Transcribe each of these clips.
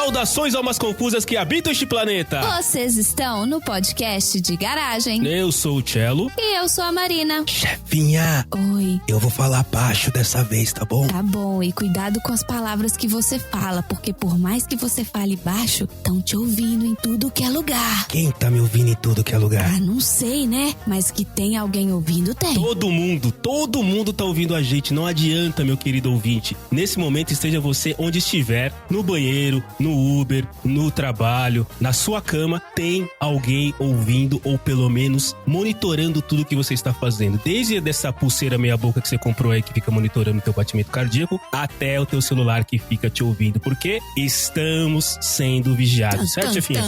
Saudações almas confusas que habitam este planeta. Vocês estão no podcast de garagem. Eu sou o Cello. E eu sou a Marina. Chefinha. Oi. Eu vou falar baixo dessa vez, tá bom? Tá bom, e cuidado com as palavras que você fala, porque por mais que você fale baixo, estão te ouvindo em tudo que é lugar. Quem tá me ouvindo em tudo que é lugar? Ah, não sei, né? Mas que tem alguém ouvindo, tem. Todo mundo tá ouvindo a gente. Não adianta, meu querido ouvinte. Nesse momento, esteja você onde estiver, no banheiro, no Uber, no trabalho, na sua cama, tem alguém ouvindo ou pelo menos monitorando tudo que você está fazendo. Desde dessa pulseira meia boca que você comprou aí, que fica monitorando o teu batimento cardíaco, até o teu celular que fica te ouvindo. Porque estamos sendo vigiados, certo, chefinha?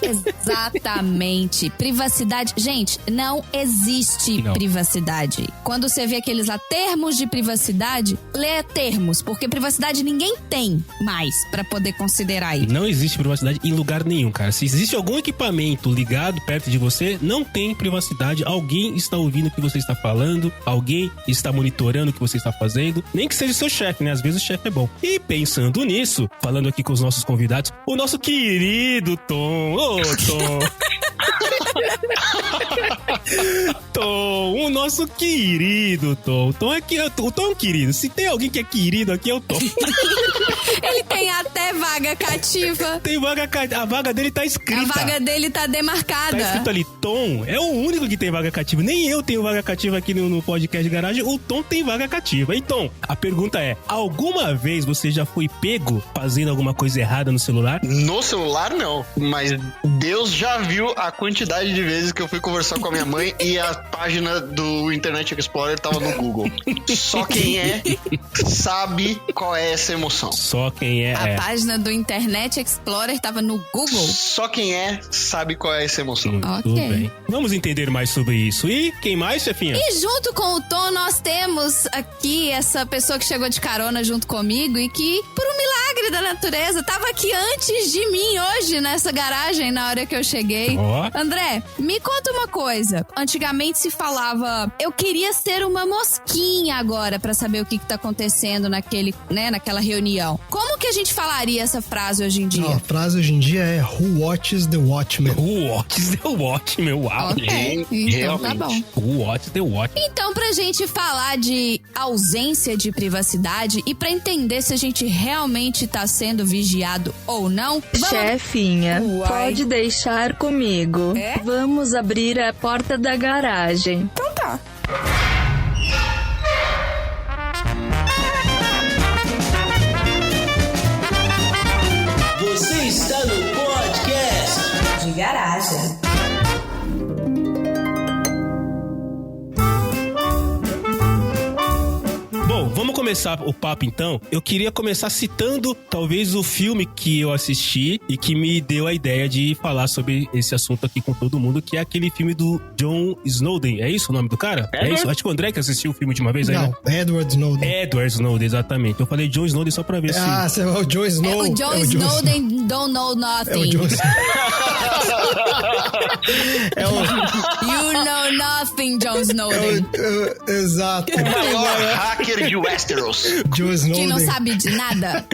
Exatamente. Privacidade. Gente, não existe privacidade. Quando você vê aqueles lá termos de privacidade, lê termos, porque privacidade ninguém tem mais pra poder considerar aí. Não existe privacidade em lugar nenhum, cara. Se existe algum equipamento ligado perto de você, não tem privacidade. Alguém está ouvindo o que você está falando, alguém está monitorando o que você está fazendo, nem que seja o seu chefe, né? Às vezes o chefe é bom. E pensando nisso, falando aqui com os nossos convidados, o nosso querido Tom. Ô, Tom. Tom, o nosso querido Tom. Tom é que, o Tom é um querido. Se tem alguém que é querido aqui, é o Tom. Ele tem até vaga cativa. Tem vaga cativa. A vaga dele tá escrita. A vaga dele tá demarcada. Tá escrito ali, Tom. É o único que tem vaga cativa. Nem eu tenho vaga cativa aqui no podcast de garagem. O Tom tem vaga cativa. Então, a pergunta é: alguma vez você já foi pego fazendo alguma coisa errada no celular? No celular, não. Mas Deus já viu a quantidade de vezes que eu fui conversar com a minha mãe e a página do Internet Explorer tava no Google. Só quem é sabe qual é essa emoção. Só quem é. A página do Internet Explorer tava no Google? Só quem é sabe qual é essa emoção. Tudo bem. Vamos entender mais sobre isso. E quem mais, chefinha? E junto com o Tom, nós temos aqui essa pessoa que chegou de carona junto comigo e que, por um milagre da natureza, tava aqui antes de mim hoje nessa garagem na hora que eu cheguei. André, me conta uma coisa. Antigamente se falava, eu queria ser uma mosquinha agora pra saber o que tá acontecendo naquela reunião. Como que a gente falaria essa frase hoje em dia? Não, a frase hoje em dia é Who watches the Watchmen? Who watches the Watchmen? Uau. Ok, então tá bom. Who watches the Watchmen? Então, pra gente falar de ausência de privacidade e pra entender se a gente realmente tá sendo vigiado ou não... Chefinha, pode deixar comigo. É? Vamos abrir a porta da garagem. Então tá. Você está no podcast de garagem. Bom, vamos começar o papo então. Eu queria começar citando talvez o filme que eu assisti e que me deu a ideia de falar sobre esse assunto aqui com todo mundo, que é aquele filme do John Snowden. É isso o nome do cara? É isso? Acho que o André que assistiu o filme de uma vez aí, Não, né? Edward Snowden. Edward Snowden, exatamente. Eu falei John Snowden só pra ver se... Ah, você é o John Snow. O John Snowden don't know nothing. É o John You know nothing, John Snowden. Exato. O maior hacker de Westeros. John Snowden. Que não sabe de nada.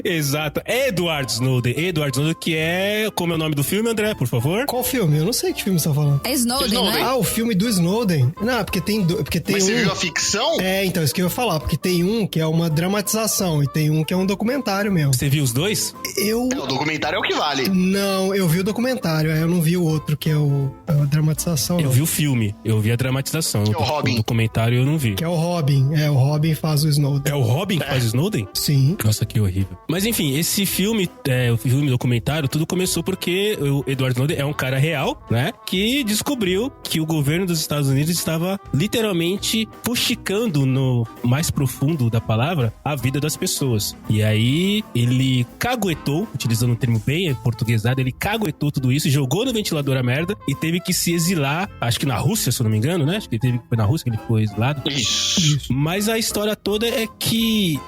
Exato. Edward Snowden. Edward Snowden, que é... Como é o nome do filme, André, por favor? Qual filme? Eu não sei que filme você tá falando. É Snowden, não é? Ah, o filme do Snowden. Não, porque tem Mas um... você viu a ficção? É, então, isso que eu ia falar. Porque tem um que é uma dramatização e tem um que é um documentário mesmo. Você viu os dois? O documentário é o que vale. Não, eu vi o documentário. Eu não vi o outro, que é a dramatização. Eu não. vi o filme. Eu vi a dramatização. Que é o Robin. O documentário eu não vi. Que é o Robin. É, o Robin faz o Snowden. É o Robin que faz Snowden? Sim. Nossa, que horrível. Mas enfim, esse filme, o filme documentário, tudo começou porque o Edward Snowden é um cara real, né? Que descobriu que o governo dos Estados Unidos estava literalmente fuxicando no mais profundo da palavra a vida das pessoas. E aí ele caguetou, utilizando um termo bem portuguesado, ele caguetou tudo isso, jogou no ventilador a merda e teve que se exilar, acho que na Rússia, se eu não me engano, né? Acho que foi na Rússia que ele foi exilado. Isso. Mas a história toda é que,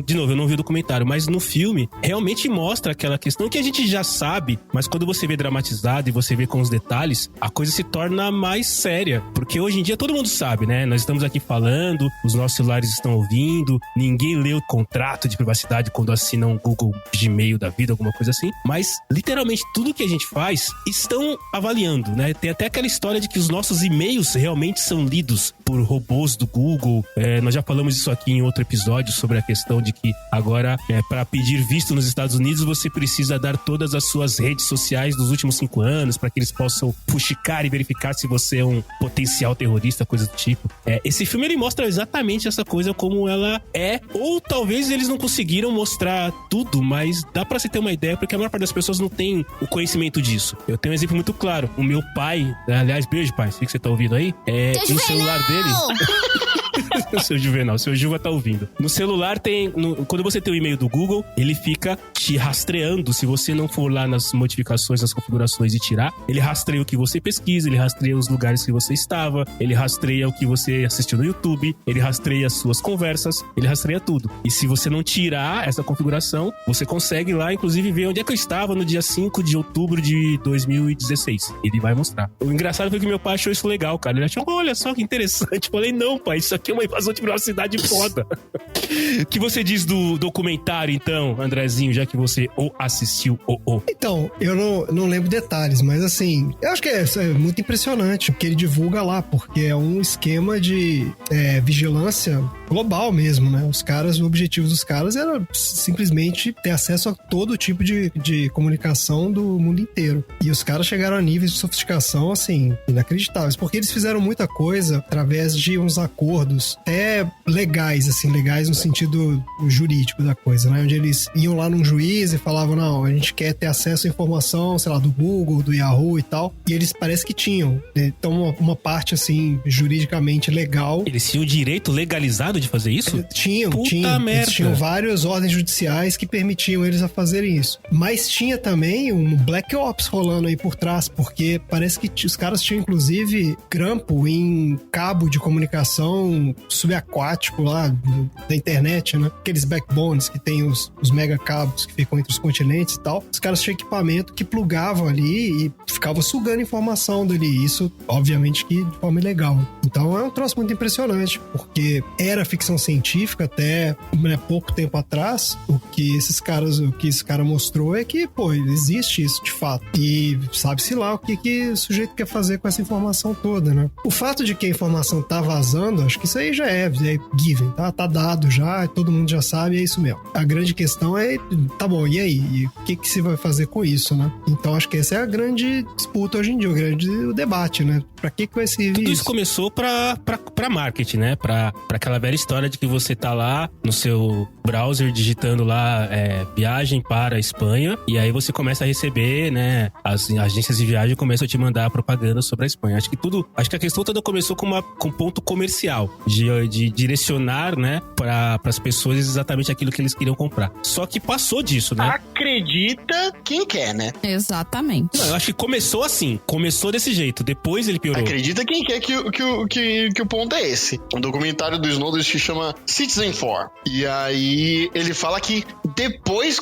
de novo, eu não vi o documentário, mas mas no filme realmente mostra aquela questão que a gente já sabe, mas quando você vê dramatizado e você vê com os detalhes, a coisa se torna mais séria, porque hoje em dia todo mundo sabe, né? Nós estamos aqui falando, os nossos celulares estão ouvindo, ninguém lê o contrato de privacidade quando assina um Google Gmail da vida, alguma coisa assim, mas literalmente tudo que a gente faz estão avaliando, né? Tem até aquela história de que os nossos e-mails realmente são lidos por robôs do Google. Nós já falamos isso aqui em outro episódio sobre a questão de que agora, para pedir visto nos Estados Unidos, você precisa dar todas as suas redes sociais dos últimos 5 anos para que eles possam fuxicar e verificar se você é um potencial terrorista, coisa do tipo. Esse filme, ele mostra exatamente essa coisa como ela é, ou talvez eles não conseguiram mostrar tudo, mas dá pra se ter uma ideia, porque a maior parte das pessoas não tem o conhecimento disso. Eu tenho um exemplo muito claro. O meu pai, aliás, beijo, pai, sei que você tá ouvindo aí, no celular dele... Seu Juvenal, seu Ju vai estar ouvindo. No celular quando você tem o e-mail do Google, ele fica te rastreando. Se você não for lá nas modificações, nas configurações e tirar, ele rastreia o que você pesquisa, ele rastreia os lugares que você estava, ele rastreia o que você assistiu no YouTube, ele rastreia as suas conversas, ele rastreia tudo. E se você não tirar essa configuração, você consegue lá, inclusive, ver onde é que eu estava no dia 5 de outubro de 2016. Ele vai mostrar. O engraçado foi que meu pai achou isso legal, cara. Ele achou, olha só que interessante. Eu falei, não, pai, isso aqui é uma invasão de privacidade foda. O que você diz do documentário, então, Andrezinho, já que você assistiu Então, eu não lembro detalhes, mas assim, eu acho que é muito impressionante o que ele divulga lá, porque é um esquema de vigilância global mesmo, né? O objetivo dos caras era simplesmente ter acesso a todo tipo de comunicação do mundo inteiro. E os caras chegaram a níveis de sofisticação, assim, inacreditáveis, porque eles fizeram muita coisa através de uns acordos até legais, assim, legais no sentido jurídico da coisa, né? Onde eles iam lá num juiz e falavam, não, a gente quer ter acesso à informação, sei lá, do Google, do Yahoo e tal. E eles parece que tinham. Então, uma parte, assim, juridicamente legal. Eles tinham o direito legalizado de fazer isso? Tinham. Merda. Eles tinham várias ordens judiciais que permitiam eles a fazerem isso. Mas tinha também um Black Ops rolando aí por trás, porque parece que os caras tinham, inclusive, grampo em cabo de comunicação subaquático lá da internet, né? Aqueles backbones que tem os mega cabos que ficam entre os continentes e tal. Os caras tinham equipamento que plugavam ali e ficavam sugando informação dali. Isso, obviamente, que de forma ilegal. Então é um troço muito impressionante, porque era ficção científica até pouco tempo atrás. O que esse cara mostrou é que, pô, existe isso de fato. E sabe-se lá o que o sujeito quer fazer com essa informação toda, né? O fato de que a informação tá vazando, acho que isso aí já é given, tá? Tá dado já, todo mundo já sabe, é isso mesmo. A grande questão é, tá bom, e aí? E o que se vai fazer com isso, né? Então acho que essa é a grande disputa hoje em dia, o debate, né? Pra que vai servir tudo isso? Isso começou pra marketing, né? Pra aquela velha história de que você tá lá no seu browser digitando lá viagem para a Espanha, e aí você começa a receber, né? As agências de viagem começam a te mandar propaganda sobre a Espanha. Acho que a questão toda começou com ponto comercial, de direcionar, né, para as pessoas exatamente aquilo que eles queriam comprar. Só que passou disso, né? Acredita quem quer, né? Exatamente. Não, eu acho que começou assim, começou desse jeito, depois ele piorou. Acredita quem quer que o ponto é esse. O documentário do Snowden se chama Citizenfour. E aí ele fala que depois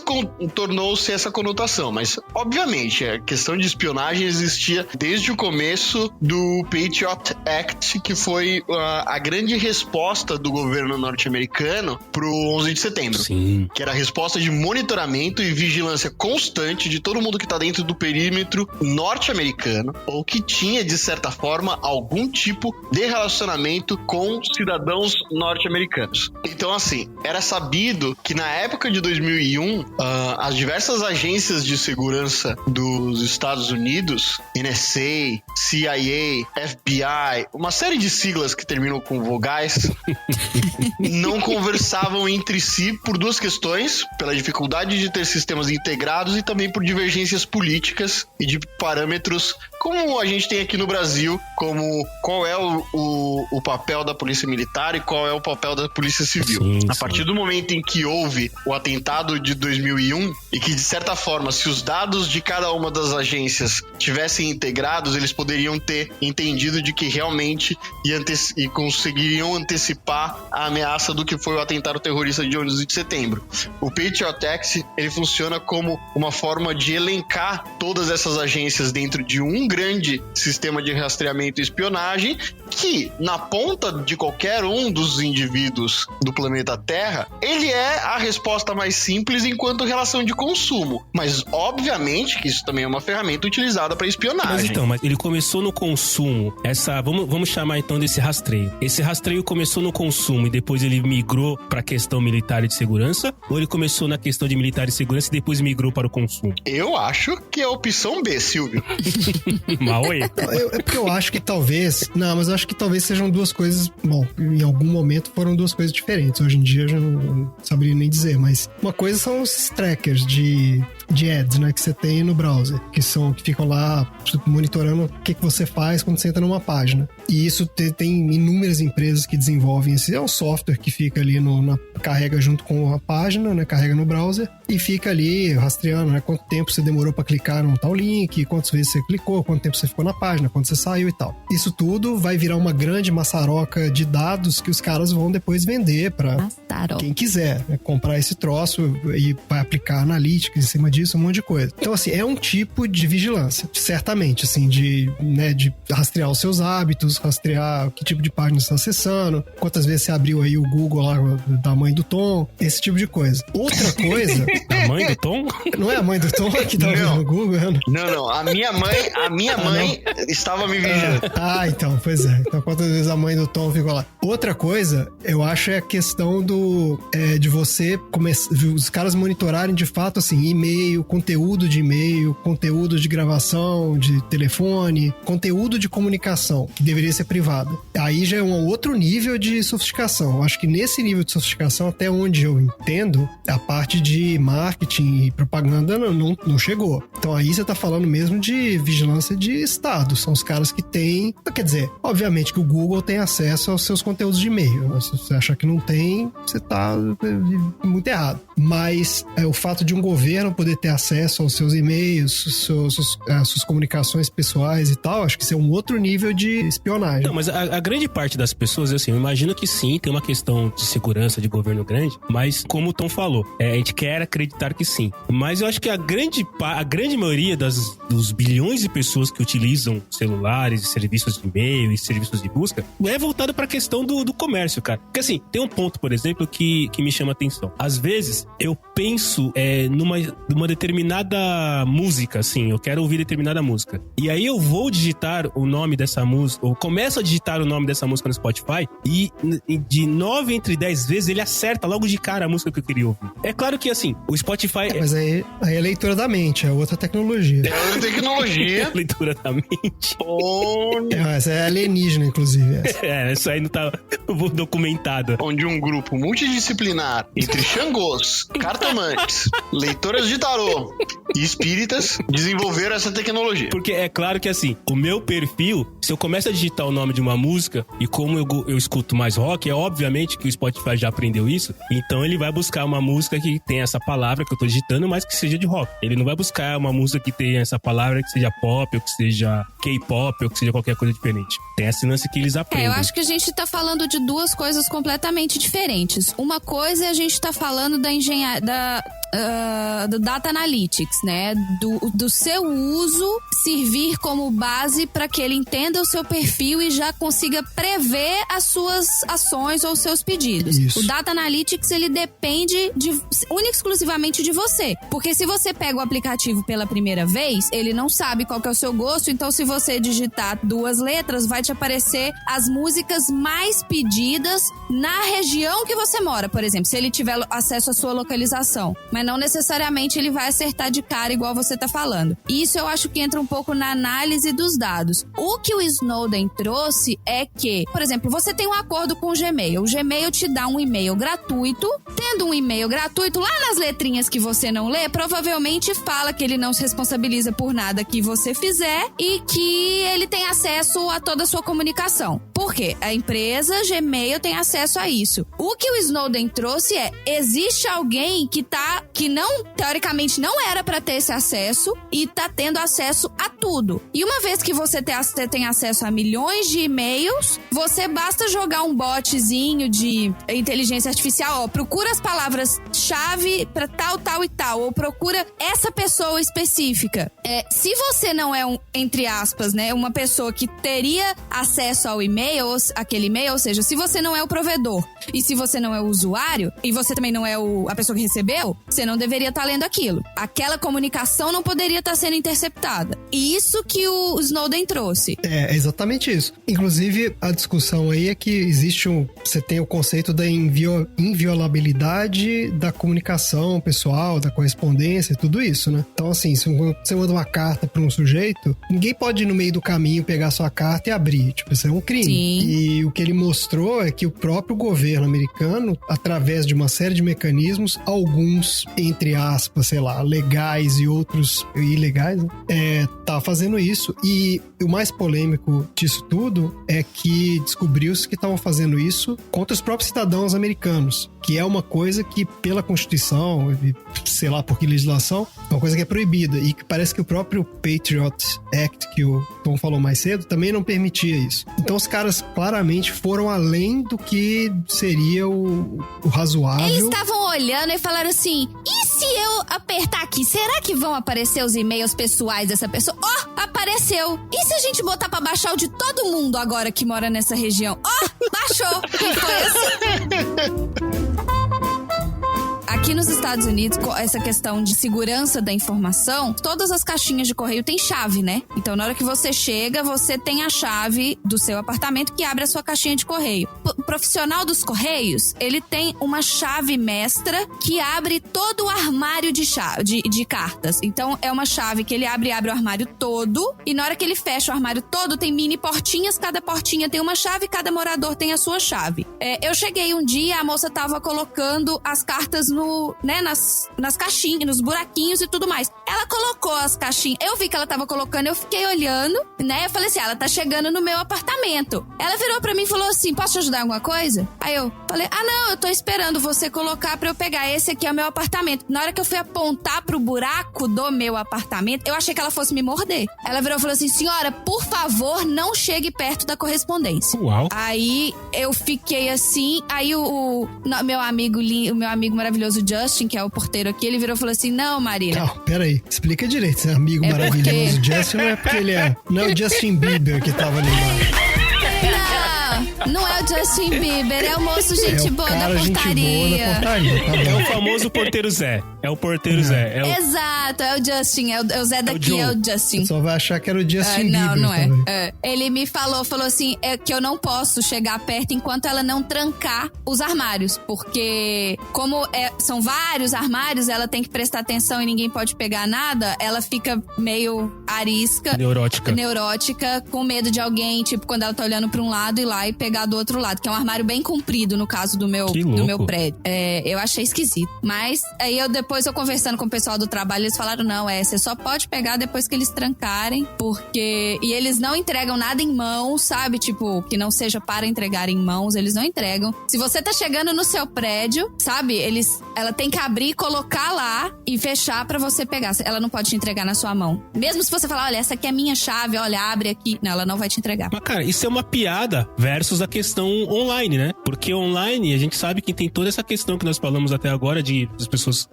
tornou-se essa conotação, mas obviamente a questão de espionagem existia desde o começo do Patriot Act, que foi a grande resposta do governo norte-americano pro 11 de setembro. Sim. Que era a resposta de monitoramento e vigilância constante de todo mundo que tá dentro do perímetro norte-americano ou que tinha, de certa forma, algum tipo de relacionamento com cidadãos norte-americanos. Então, assim, era sabido que na época de 2001, as diversas agências de segurança dos Estados Unidos, NSA, CIA, FBI, uma série de siglas que terminam com vogais, não conversavam entre si por duas questões: pela dificuldade de ter sistemas integrados e também por divergências políticas e de parâmetros como a gente tem aqui no Brasil, como qual é o papel da polícia militar e qual é o papel da polícia civil. Sim, a partir do momento em que houve o atentado de 2001 e que, de certa forma, se os dados de cada uma das agências tivessem integrados, eles poderiam ter entendido de que realmente e conseguiriam antecipar a ameaça do que foi o atentado terrorista de 11 de setembro. O Patriot Act, ele funciona como uma forma de elencar todas essas agências dentro de um grande sistema de rastreamento e espionagem que, na ponta de qualquer um dos indivíduos do planeta Terra, ele é a resposta mais simples enquanto relação de consumo. Mas, obviamente, que isso também é uma ferramenta utilizada para espionagem. Mas ele começou no consumo. Vamos chamar então desse rastreio. Esse rastreio começou no consumo e depois ele migrou para a questão militar e de segurança? Ou ele começou na questão de militar e segurança e depois migrou para o consumo? Eu acho que é a opção B, Silvio. Maui. É porque eu acho que talvez... Não, mas eu acho que talvez sejam duas coisas... Bom, em algum momento foram duas coisas diferentes. Hoje em dia eu já não saberia nem dizer, mas uma coisa são os trackers de ads, né, que você tem no browser, que ficam lá monitorando o que você faz quando você entra numa página. E isso tem inúmeras empresas que desenvolvem esse. É um software que fica ali carrega junto com a página, né? Carrega no browser e fica ali rastreando, né? Quanto tempo você demorou para clicar num tal link, quantas vezes você clicou, quanto tempo você ficou na página, quando você saiu e tal. Isso tudo vai virar uma grande maçaroca de dados que os caras vão depois vender para quem quiser, né? Comprar esse troço e vai aplicar analítica em cima disso, um monte de coisa. Então, assim, é um tipo de vigilância, certamente, assim, de rastrear os seus hábitos, rastrear que tipo de página você está acessando, quantas vezes você abriu aí o Google lá da mãe do Tom, esse tipo de coisa. Outra coisa... A mãe do Tom? Não é a mãe do Tom que tá vendo no Google? Não. A minha mãe estava me vigiando. Então, pois é. Então, quantas vezes a mãe do Tom ficou lá? Outra coisa, eu acho, é a questão de você começar... Os caras monitorarem, de fato, assim, e-mail, conteúdo de e-mail, conteúdo de gravação, de telefone, conteúdo de comunicação, que deveria ser privado. Aí já é um outro nível de sofisticação. Eu acho que nesse nível de sofisticação, até onde eu entendo, a parte de marketing e propaganda não chegou. Então aí você tá falando mesmo de vigilância de Estado. São os caras que têm... Quer dizer, obviamente que o Google tem acesso aos seus conteúdos de e-mail. Se você achar que não tem, você tá muito errado. Mas o fato de um governo poder ter acesso aos seus e-mails, suas comunicações pessoais e tal, acho que isso é um outro nível de espionagem. Não, mas a grande parte das pessoas, assim, eu imagino que sim, tem uma questão de segurança de governo grande, mas como o Tom falou, a gente quer acreditar que sim. Mas eu acho que a grande maioria dos bilhões de pessoas que utilizam celulares e serviços de e-mail e serviços de busca é voltado para a questão do comércio, cara. Porque assim, tem um ponto, por exemplo, que me chama a atenção. Às vezes, eu penso numa determinada música, assim, eu quero ouvir determinada música. E aí eu vou digitar o nome dessa música, ou começo a digitar o nome dessa música no Spotify e de 9 entre 10 vezes ele acerta logo de cara a música que eu queria ouvir. É claro que, assim, o Spotify... Mas aí é leitura da mente, é outra tecnologia. É outra tecnologia. Leitura da mente. Essa é alienígena, inclusive. Isso aí não tá documentado. Onde um grupo multidisciplinar entre xangôs, cartomantes, leitoras de tarô e espíritas desenvolveram essa tecnologia. Porque é claro que, assim, o meu perfil, se eu começo a digitar o nome de uma música, e como eu escuto mais rock, é obviamente que o Spotify já aprendeu isso, então ele vai buscar uma música que tem essa palavra que eu tô digitando, mas que seja de rock. Ele não vai buscar uma música que tenha essa palavra que seja pop, ou que seja K-pop, ou que seja qualquer coisa diferente. Tem essa lance que eles aprendem. Eu acho que a gente tá falando de duas coisas completamente diferentes. Uma coisa é a gente tá falando da engenharia, do Data Analytics, né? Do seu uso servir como base para que ele entenda o seu perfil e já consiga prever as suas ações ou os seus pedidos. Isso. O Data Analytics, ele depende única e exclusivamente de você. Porque se você pega o aplicativo pela primeira vez, ele não sabe qual que é o seu gosto, então se você digitar 2 letras, vai te aparecer as músicas mais pedidas na região que você mora, por exemplo, se ele tiver acesso à sua localização. Mas mas não necessariamente ele vai acertar de cara igual você tá falando. Isso eu acho que entra um pouco na análise dos dados. O que o Snowden trouxe é que, por exemplo, você tem um acordo com o Gmail. O Gmail te dá um e-mail gratuito. Tendo um e-mail gratuito, lá nas letrinhas que você não lê, provavelmente fala que ele não se responsabiliza por nada que você fizer e que ele tem acesso a toda a sua comunicação. Por quê? A empresa Gmail tem acesso a isso. O que o Snowden trouxe é, existe alguém que não, teoricamente, não era pra ter esse acesso e tá tendo acesso a tudo. E uma vez que você tem acesso a milhões de e-mails, você basta jogar um botzinho de inteligência artificial, procura as palavras-chave pra tal, tal e tal, ou procura essa pessoa específica. Se você não é entre aspas, né, uma pessoa que teria acesso ao e-mail, aquele e-mail, ou seja, se você não é o provedor e se você não é o usuário e você também não é a pessoa que recebeu, você não deveria estar lendo aquilo. Aquela comunicação não poderia estar sendo interceptada. E isso que o Snowden trouxe. É exatamente isso. Inclusive, a discussão aí é que existe você tem o conceito da inviolabilidade da comunicação pessoal, da correspondência, tudo isso, né? Então, assim, se você manda uma carta para um sujeito, ninguém pode ir no meio do caminho pegar sua carta e abrir. Tipo, isso é um crime. Sim. E o que ele mostrou é que o próprio governo americano, através de uma série de mecanismos, alguns, entre aspas, sei lá, legais e outros ilegais, né? Tá fazendo isso. E o mais polêmico disso tudo é que descobriu-se que estavam fazendo isso contra os próprios cidadãos americanos, que é uma coisa que, pela Constituição, sei lá por que legislação, é uma coisa que é proibida e que parece que o próprio Patriot Act, que o Tom falou mais cedo, também não permitia isso. Então os caras claramente foram além do que seria o razoável. Eles estavam olhando e falaram assim, e se eu apertar aqui, será que vão aparecer os e-mails pessoais dessa pessoa? Apareceu! E se a gente botar pra baixar o de todo mundo agora que mora nessa região? Baixou! E foi assim. Aqui nos Estados Unidos, essa questão de segurança da informação, todas as caixinhas de correio têm chave, né? Então, na hora que você chega, você tem a chave do seu apartamento que abre a sua caixinha de correio. O profissional dos correios, ele tem uma chave mestra que abre todo o armário de cartas. Então, é uma chave que ele abre o armário todo, e na hora que ele fecha o armário todo, tem mini portinhas, cada portinha tem uma chave, cada morador tem a sua chave. Eu cheguei um dia, a moça tava colocando as cartas nas caixinhas, nos buraquinhos e tudo mais. Ela colocou as caixinhas. Eu vi que ela tava colocando, eu fiquei olhando, né? Eu falei assim, ela tá chegando no meu apartamento. Ela virou pra mim e falou assim, posso te ajudar em alguma coisa? Aí eu falei, não, eu tô esperando você colocar pra eu pegar. Esse aqui é o meu apartamento. Na hora que eu fui apontar pro buraco do meu apartamento, eu achei que ela fosse me morder. Ela virou e falou assim, senhora, por favor, não chegue perto da correspondência. Uau. Aí eu fiquei assim, aí o meu amigo maravilhoso Justin, que é o porteiro aqui, ele virou e falou assim, não, Marília. Não, peraí, explica direito, esse amigo maravilhoso Justin não é porque ele não é o Justin Bieber que tava ali embaixo. Não é o Justin Bieber, é o moço gente boa da portaria. Tá é o famoso porteiro Zé. É o porteiro Zé. Exato, é o Justin, é o Zé daqui, é o Justin. Você só vai achar que era o Justin Bieber. Não é. Ele me falou assim, que eu não posso chegar perto enquanto ela não trancar os armários, porque como são vários armários, ela tem que prestar atenção e ninguém pode pegar nada, ela fica meio arisca. Neurótica, com medo de alguém, tipo, quando ela tá olhando pra um lado ir lá e pegar do outro lado, que é um armário bem comprido, no caso do meu prédio. Eu achei esquisito. Mas aí depois eu conversando com o pessoal do trabalho, eles falaram, não, você só pode pegar depois que eles trancarem, porque... E eles não entregam nada em mãos, sabe? Tipo, que não seja para entregar em mãos, eles não entregam. Se você tá chegando no seu prédio, sabe? Ela tem que abrir, colocar lá e fechar pra você pegar. Ela não pode te entregar na sua mão. Mesmo se você falar, olha, essa aqui é a minha chave, olha, abre aqui. Não, ela não vai te entregar. Mas, cara, isso é uma piada versus a questão online, né? Porque online, a gente sabe que tem toda essa questão que nós falamos até agora de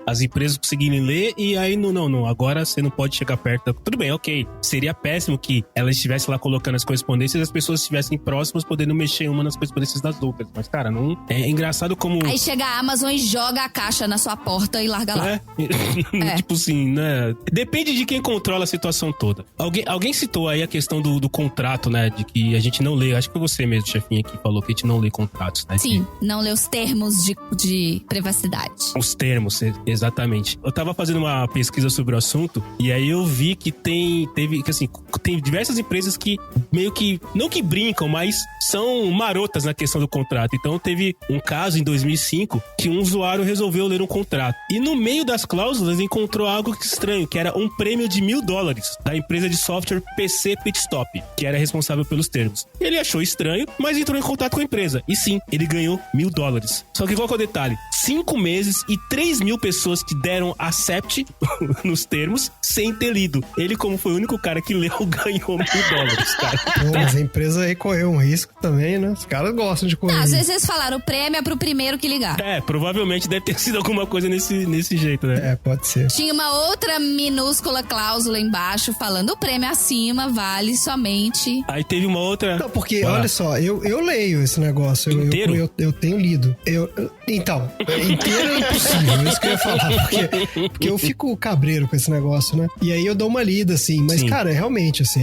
as empresas conseguirem ler e aí não, agora você não pode chegar perto. Tudo bem, ok. Seria péssimo que ela estivesse lá colocando as correspondências e as pessoas estivessem próximas podendo mexer uma nas correspondências das outras. Mas, cara, não... É engraçado como... Aí chega a Amazon e joga a caixa na sua porta e larga lá. Tipo assim, né? Depende de quem controla a situação toda. Alguém citou aí a questão do contrato, né? De que a gente não lê. Acho que foi você mesmo, chefinha, que falou falou que a gente não lê contratos, né? Sim, não lê os termos de privacidade. Os termos, exatamente. Eu tava fazendo uma pesquisa sobre o assunto e aí eu vi que tem diversas empresas que meio que, não que brincam, mas são marotas na questão do contrato. Então teve um caso em 2005 que um usuário resolveu ler um contrato. E no meio das cláusulas encontrou algo estranho, que era um prêmio de $1.000 da empresa de software PC Pitstop, que era responsável pelos termos. Ele achou estranho, mas entrou em contato com a empresa. E sim, ele ganhou $1.000. Só que qual que é o detalhe? 5 meses e 3.000 pessoas que deram accept nos termos sem ter lido. Ele, como foi o único cara que leu, ganhou $1.000, cara. Pô, mas a empresa aí correu um risco também, né? Os caras gostam de correr. Às vezes eles falaram, o prêmio é pro primeiro que ligar. Provavelmente deve ter sido alguma coisa nesse jeito, né? Pode ser. Tinha uma outra minúscula cláusula embaixo falando, o prêmio acima vale somente... Aí teve uma outra... Não, porque, olha só, eu leio esse negócio. Inteiro? Eu tenho lido. Então, inteiro é impossível, é isso que eu ia falar. Porque eu fico cabreiro com esse negócio, né? E aí eu dou uma lida, assim. Mas, cara, realmente, assim,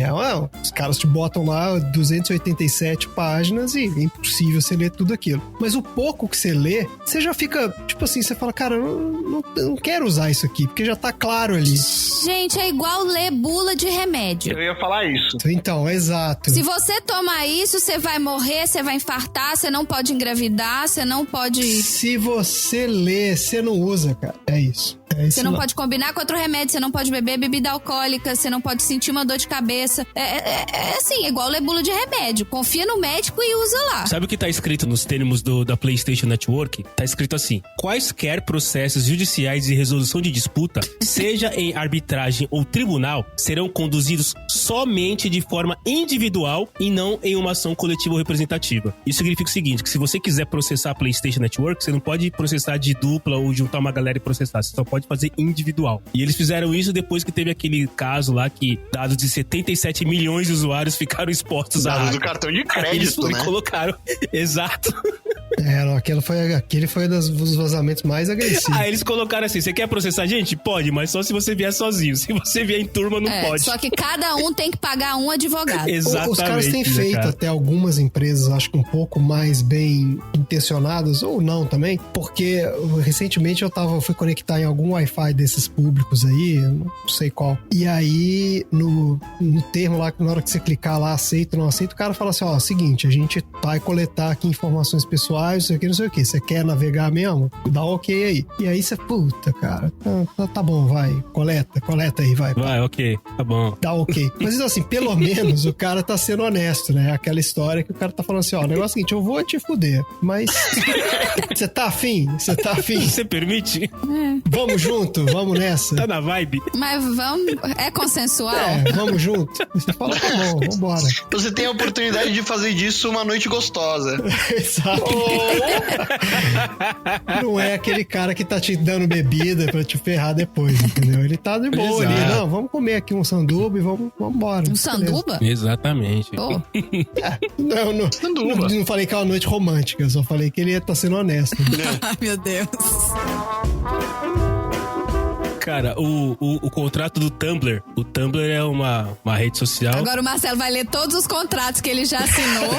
os caras te botam lá 287 páginas e é impossível você ler tudo aquilo. Mas o pouco que você lê, você já fica, tipo assim, você fala, cara, eu não quero usar isso aqui, porque já tá claro ali. Gente, é igual ler bula de remédio. Eu ia falar isso. Então, exato. Se você tomar isso, você vai morrer, você vai infartar, você não pode engravidar, você não pode... Se você lê, você não usa, cara. É isso. Você não pode combinar com outro remédio, você não pode beber bebida alcoólica, você não pode sentir uma dor de cabeça. É assim, é igual ler bula de remédio. Confia no médico e usa lá. Sabe o que tá escrito nos termos da PlayStation Network? Tá escrito assim: quaisquer processos judiciais de resolução de disputa, seja em arbitragem ou tribunal, serão conduzidos somente de forma individual e não em uma ação coletiva ou representativa. Isso significa o seguinte, que se você quiser processar a PlayStation Network, você não pode processar de dupla ou juntar uma galera e processar. Você só pode fazer individual. E eles fizeram isso depois que teve aquele caso lá que dados de 77 milhões de usuários ficaram expostos a dados do cartão de crédito, eles né? Colocaram. Exato. Aquele foi dos vazamentos mais agressivos. Eles colocaram assim, você quer processar a gente? Pode, mas só se você vier sozinho. Se você vier em turma, não pode. Só que cada um tem que pagar um advogado. Exatamente. Os caras têm feito até algumas empresas, acho que um pouco mais bem intencionadas, ou não também, porque recentemente eu fui conectar em algum Wi-Fi desses públicos aí, não sei qual. E aí, no termo lá, na hora que você clicar lá, aceita ou não aceita, o cara fala assim, seguinte, a gente vai coletar aqui informações pessoais, não sei o que, você quer navegar mesmo? Dá ok aí. E aí você, puta, cara, tá bom, vai, coleta aí, vai. Vai, ok, tá bom. Dá ok. Mas então assim, pelo menos o cara tá sendo honesto, né? Aquela história que o cara tá falando assim, o negócio é o seguinte, eu vou te fuder, mas você tá afim? Você permite? Vamos junto? Vamos nessa? Tá na vibe? Mas é consensual? Vamos junto? Você fala, tá bom, vambora. Você tem a oportunidade de fazer disso uma noite gostosa. Exato. Não é aquele cara que tá te dando bebida pra te ferrar depois, entendeu? Ele tá de boa ali. Não, vamos comer aqui um sanduba e vamos embora. Um sanduba? Exatamente. Oh. Não falei que é uma noite romântica, eu só falei que ele tá sendo honesto. Ai, meu Deus. Cara, o contrato do Tumblr. O Tumblr é uma rede social. Agora o Marcelo vai ler todos os contratos que ele já assinou.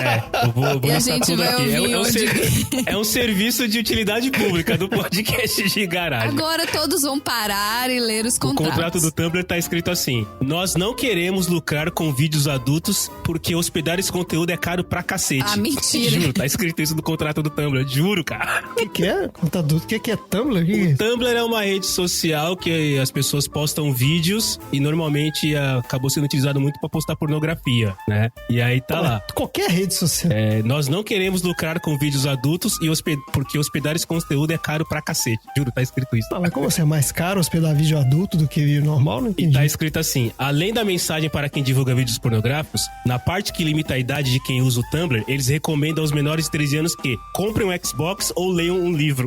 Eu vou e a gente vai ouvir é um serviço de utilidade pública do podcast de garagem. Agora todos vão parar e ler os contratos. O contrato do Tumblr tá escrito assim: nós não queremos lucrar com vídeos adultos porque hospedar esse conteúdo é caro pra cacete. Mentira. Juro, tá escrito isso no contrato do Tumblr. Juro, cara. O que é? Conta adulto? O que é Tumblr? O Tumblr é uma rede social que as pessoas postam vídeos e normalmente acabou sendo utilizado muito pra postar pornografia, né? E aí tá lá. Qualquer rede social. Nós não queremos lucrar com vídeos adultos porque hospedar esse conteúdo é caro pra cacete. Juro, tá escrito isso. Mas como assim? É mais caro hospedar vídeo adulto do que vídeo normal? Não entendi. E tá escrito assim: além da mensagem para quem divulga vídeos pornográficos, na parte que limita a idade de quem usa o Tumblr, eles recomendam aos menores de 13 anos que comprem um Xbox ou leiam um livro.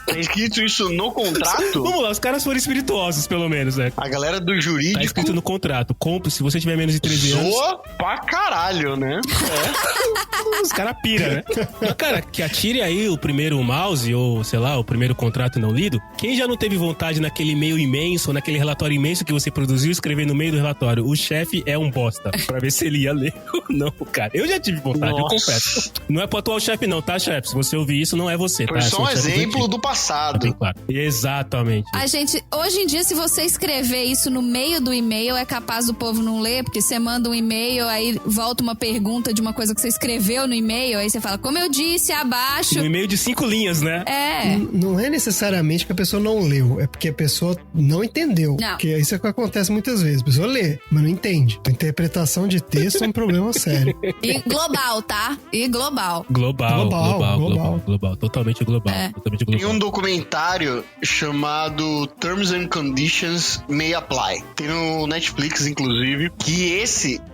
Tem escrito isso no contrato? Vamos lá, os caras foram espirituosos, pelo menos, né? A galera do Tá jurídico escrito no contrato. Compre, se você tiver menos de 13 anos. zoa pra caralho, né? Os caras piram, né? Mas, cara, que atire aí o primeiro mouse ou, sei lá, o primeiro contrato não lido. Quem já não teve vontade naquele e-mail imenso, naquele relatório imenso que você produziu, escrever no meio do relatório, o chefe é um bosta, pra ver se ele ia ler ou não, cara. Eu já tive vontade, eu confesso. Não é pro atual chefe não, tá, chefe? Se você ouvir isso, não é você, tá? Foi só um É seu chefe exemplo antigo. do passado. Tá bem claro. Exatamente. A gente, hoje em dia, se você escrever isso no meio do e-mail, é capaz do povo não ler, porque você manda um e-mail, aí volta uma pergunta de uma coisa que você escreveu no e-mail, aí você fala, como eu disse, abaixo. No e-mail de 5 linhas, né? É. Não é necessariamente que a pessoa não leu, é porque a pessoa não entendeu. Não. Porque isso é o que acontece muitas vezes. A pessoa lê, mas não entende. A interpretação de texto é um problema sério. E global, tá? E global. Global. Totalmente global. É. Totalmente Tem global. um documentário chamado Terms and Conditions May Apply. Tem no Netflix, inclusive, que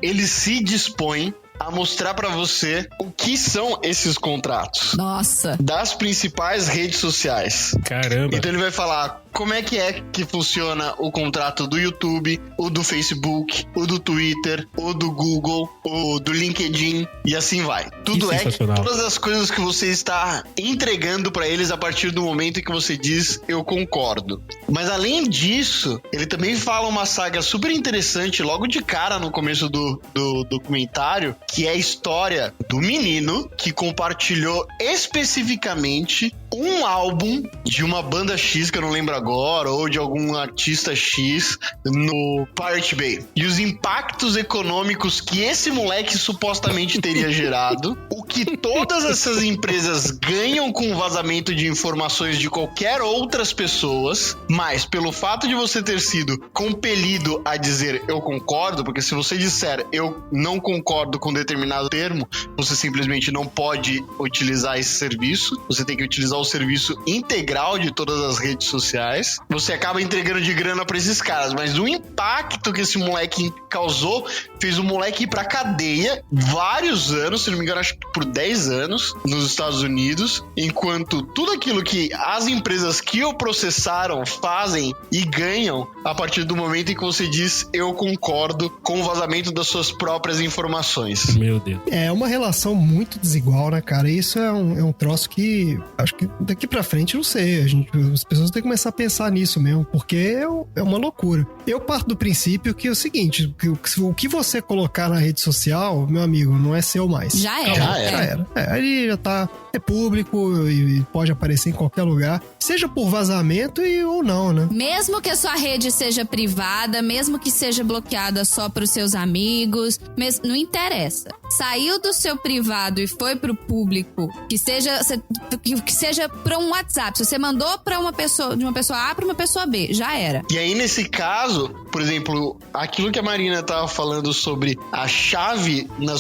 ele se dispõe a mostrar pra você o que são esses contratos Nossa. das principais redes sociais. Caramba. Então ele vai falar como é que funciona o contrato do YouTube, o do Facebook, o do Twitter, o do Google, o do LinkedIn e assim vai. Tudo é sensacional. todas as coisas que você está entregando pra eles a partir do momento em que você diz eu concordo. Mas além disso, ele também fala uma saga super interessante logo de cara no começo do documentário, que é a história do menino que compartilhou especificamente um álbum de uma banda X, que eu não lembro agora, ou de algum artista X no Pirate Bay. E os impactos econômicos que esse moleque supostamente teria gerado, o que todas essas empresas ganham com o vazamento de informações de qualquer outras pessoas, mas pelo fato de você ter sido compelido a dizer eu concordo, porque se você disser eu não concordo com determinado termo, você simplesmente não pode utilizar esse serviço, você tem que utilizar o serviço integral de todas as redes sociais, você acaba entregando de grana pra esses caras, mas o impacto que esse moleque causou fez o moleque ir pra cadeia vários anos, se não me engano, acho que por 10 anos nos Estados Unidos, enquanto tudo aquilo que as empresas que o processaram fazem e ganham a partir do momento em que você diz eu concordo com o vazamento das suas próprias informações. Meu Deus. É uma relação muito desigual, né, cara? Isso é um troço que acho que daqui pra frente, não sei, as pessoas têm que começar a pensar nisso mesmo, porque é uma loucura. Eu parto do princípio que é o seguinte, que o que você colocar na rede social, meu amigo, não é seu mais. Já era. Já era. Já era. Ali já tá, é público e pode aparecer em qualquer lugar, seja por vazamento ou não, né? Mesmo que a sua rede seja privada, mesmo que seja bloqueada só para os seus amigos, não interessa. Saiu do seu privado e foi pro público, que seja para um WhatsApp. Se você mandou para uma pessoa, de uma pessoa A para uma pessoa B, já era. E aí, nesse caso, por exemplo, aquilo que a Marina tava falando sobre a chave no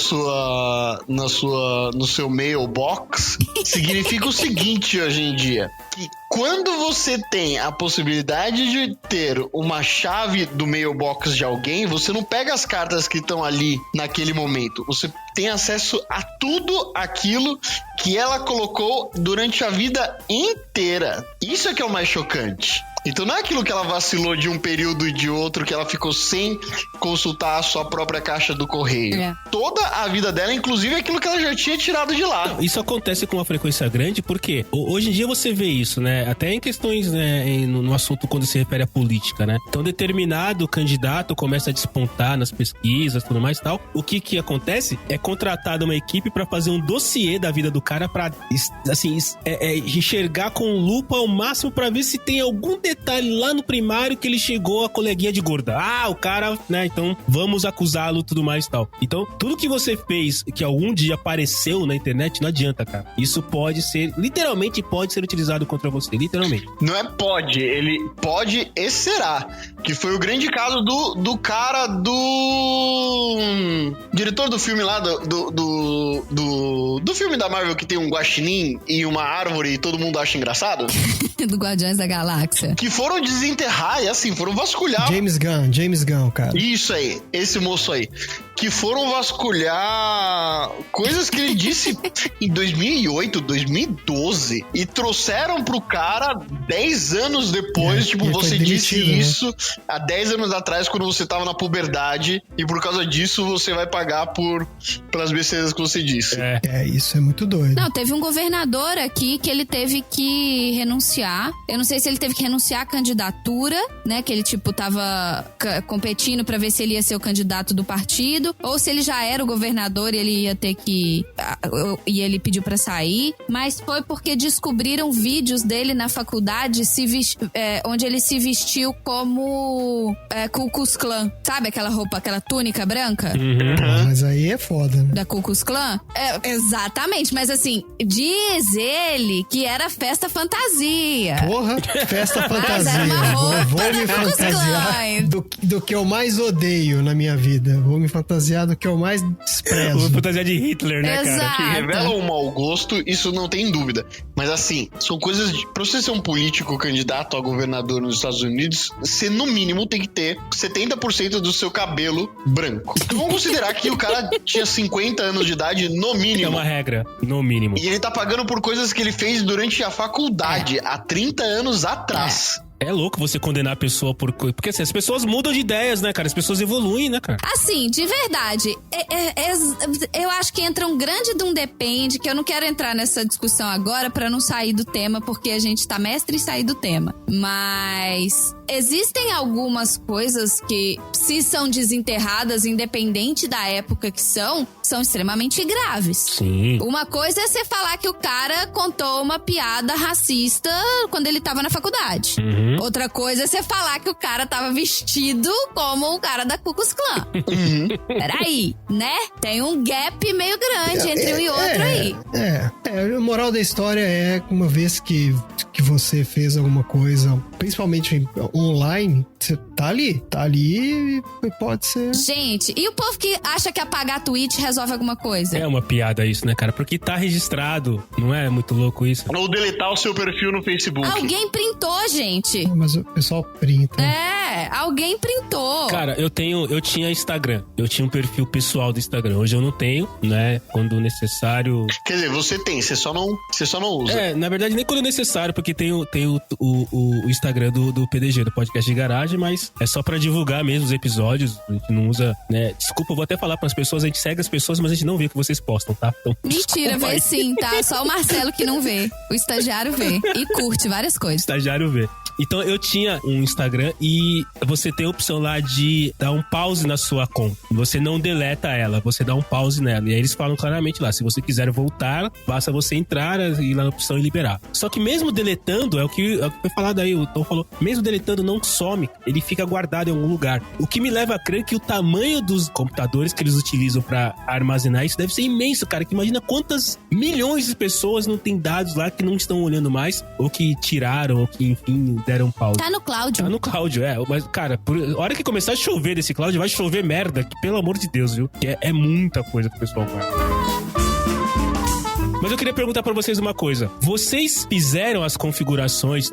seu mailbox, significa o seguinte hoje em dia, que quando você tem a possibilidade de ter uma chave do mailbox de alguém, você não pega as cartas que estão ali naquele momento. Você tem acesso a tudo aquilo que ela colocou durante a vida inteira. Isso é que é o mais chocante. Então não é aquilo que ela vacilou de um período e de outro, que ela ficou sem consultar a sua própria caixa do correio. É. Toda a vida dela, inclusive aquilo que ela já tinha tirado de lá. Isso acontece com uma frequência grande porque hoje em dia você vê isso, né? Até em questões, né, no assunto quando se refere à política, né? Então determinado candidato começa a despontar nas pesquisas, tudo mais e tal. O que acontece é contratada uma equipe pra fazer um dossiê da vida do cara pra, assim, enxergar com lupa ao máximo pra ver se tem algum detalhe lá no primário que ele chegou a coleguinha de gorda. Ah, o cara, né? Então vamos acusá-lo, tudo mais e tal. Então, tudo que você fez que algum dia apareceu na internet, não adianta, cara. Isso pode ser, literalmente pode ser utilizado contra você, literalmente. Não é pode, ele pode e será. Que foi o grande caso do cara do diretor do filme lá, do filme da Marvel que tem um guaxinim e uma árvore e todo mundo acha engraçado. Do Guardiões da Galáxia. Que foram desenterrar e assim, foram vasculhar. James Gunn, cara. Isso aí, esse moço aí. Que foram vasculhar coisas que ele disse em 2008, 2012 e trouxeram pro cara cara 10 anos depois, tipo, ele você foi disse demitido, né? isso há 10 anos atrás, quando você tava na puberdade, e por causa disso você vai pagar pelas besteiras que você disse. Isso é muito doido. Não, teve um governador aqui que ele teve que renunciar. Eu não sei se ele teve que renunciar à candidatura, né? Que ele, tipo, tava competindo pra ver se ele ia ser o candidato do partido, ou se ele já era o governador e ele ia ter que... E ele pediu pra sair. Mas foi porque descobriram vídeos dele na faculdade onde ele se vestiu como Ku Klux Klan. Sabe aquela roupa, aquela túnica branca? Mas aí é foda, né? Da Ku Klux Klan? Exatamente, mas assim, diz ele que era festa fantasia. Porra, festa Mas fantasia. era uma roupa Vou da me Ku Klux fantasiar Klan. do que eu mais odeio na minha vida. Vou me fantasiar do que eu mais desprezo. Vou fantasia de Hitler, né, cara? Exato. Que revela um mau gosto, isso não tem dúvida. Mas assim, são coisas pra você ser um político candidato a governador nos Estados Unidos, você no mínimo tem que ter 70% do seu cabelo branco. Então, vamos considerar que o cara tinha 50 anos de idade, no É mínimo. uma regra, no mínimo. E ele tá pagando por coisas que ele fez durante a faculdade, há 30 anos atrás. É louco você condenar a pessoa por... Porque assim, as pessoas mudam de ideias, né, cara? As pessoas evoluem, né, cara? Assim, de verdade, eu acho que entra um grande de um depende, que eu não quero entrar nessa discussão agora pra não sair do tema, porque a gente tá mestre em sair do tema. Mas existem algumas coisas que, se são desenterradas, independente da época que são extremamente graves. Sim. Uma coisa é você falar que o cara contou uma piada racista quando ele tava na faculdade. Outra coisa é você falar que o cara tava vestido como o cara da Ku Klux Klan. Peraí, né? Tem um gap meio grande entre um e outro aí. A moral da história é, uma vez que você fez alguma coisa, principalmente online, você tá ali e pode ser... Gente, e o povo que acha que apagar tweet resolve alguma coisa? É uma piada isso, né, cara? Porque tá registrado. Não é muito louco isso? Ou deletar o seu perfil no Facebook. Alguém printou, gente. Mas o pessoal printa. Alguém printou. Cara, eu tinha Instagram. Eu tinha um perfil pessoal do Instagram. Hoje eu não tenho, né? Quando necessário... Quer dizer, você tem, você só não usa. Na verdade, nem quando necessário, porque tem o Instagram do PDG, do Podcast de Garagem, mas é só pra divulgar mesmo os episódios. A gente não usa, né? Desculpa, eu vou até falar pras pessoas, a gente segue as pessoas, mas a gente não vê o que vocês postam, tá? Então, Mentira, desculpa vê aí. sim, tá? Só o Marcelo que não vê. O estagiário vê. E curte várias coisas. Estagiário vê. Então eu tinha um Instagram e você tem a opção lá de dar um pause na sua conta. Você não deleta ela, você dá um pause nela. E aí eles falam claramente lá, se você quiser voltar, basta você entrar e ir lá na opção e liberar. Só que mesmo deletando, é o que foi falado aí, o Tom falou, mesmo deletando não some, ele fica guardado em algum lugar. O que me leva a crer que o tamanho dos computadores que eles utilizam pra armazenar isso deve ser imenso, cara. Que imagina quantas milhões de pessoas não tem dados lá que não estão olhando mais, ou que tiraram, ou que, enfim, deram pause. Tá no cloud. Tá no cloud, mas, cara, a hora que começar a chover desse cloud, vai chover merda, que, pelo amor de Deus, viu? Que é muita coisa pro pessoal guardar. Mas eu queria perguntar pra vocês uma coisa. Vocês fizeram as configurações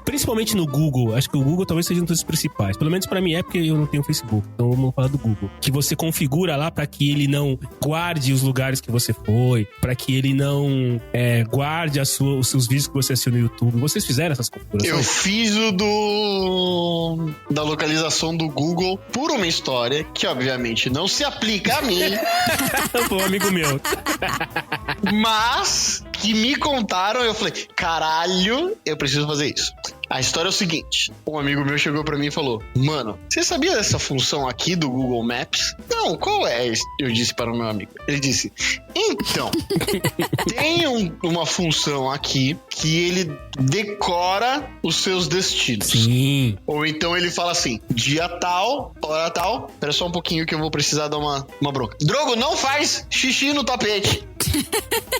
principalmente no Google, acho que o Google talvez seja um dos principais, pelo menos pra mim é porque eu não tenho Facebook, então vamos falar do Google. Que você configura lá pra que ele não guarde os lugares que você foi, pra que ele não guarde os seus vídeos que você assistiu no YouTube. Vocês fizeram essas configurações? Eu fiz da localização do Google por uma história que obviamente não se aplica a mim. Foi um amigo meu. Mas que me contaram, eu falei, caralho, eu preciso fazer isso. A história é o seguinte, um amigo meu chegou pra mim e falou, mano, você sabia dessa função aqui do Google Maps? Não, qual é? Eu disse para o meu amigo. Ele disse, então, tem uma função aqui que ele decora os seus destinos. Sim. Ou então ele fala assim, dia tal, hora tal, espera só um pouquinho que eu vou precisar dar uma bronca. Drogo, não faz xixi no tapete.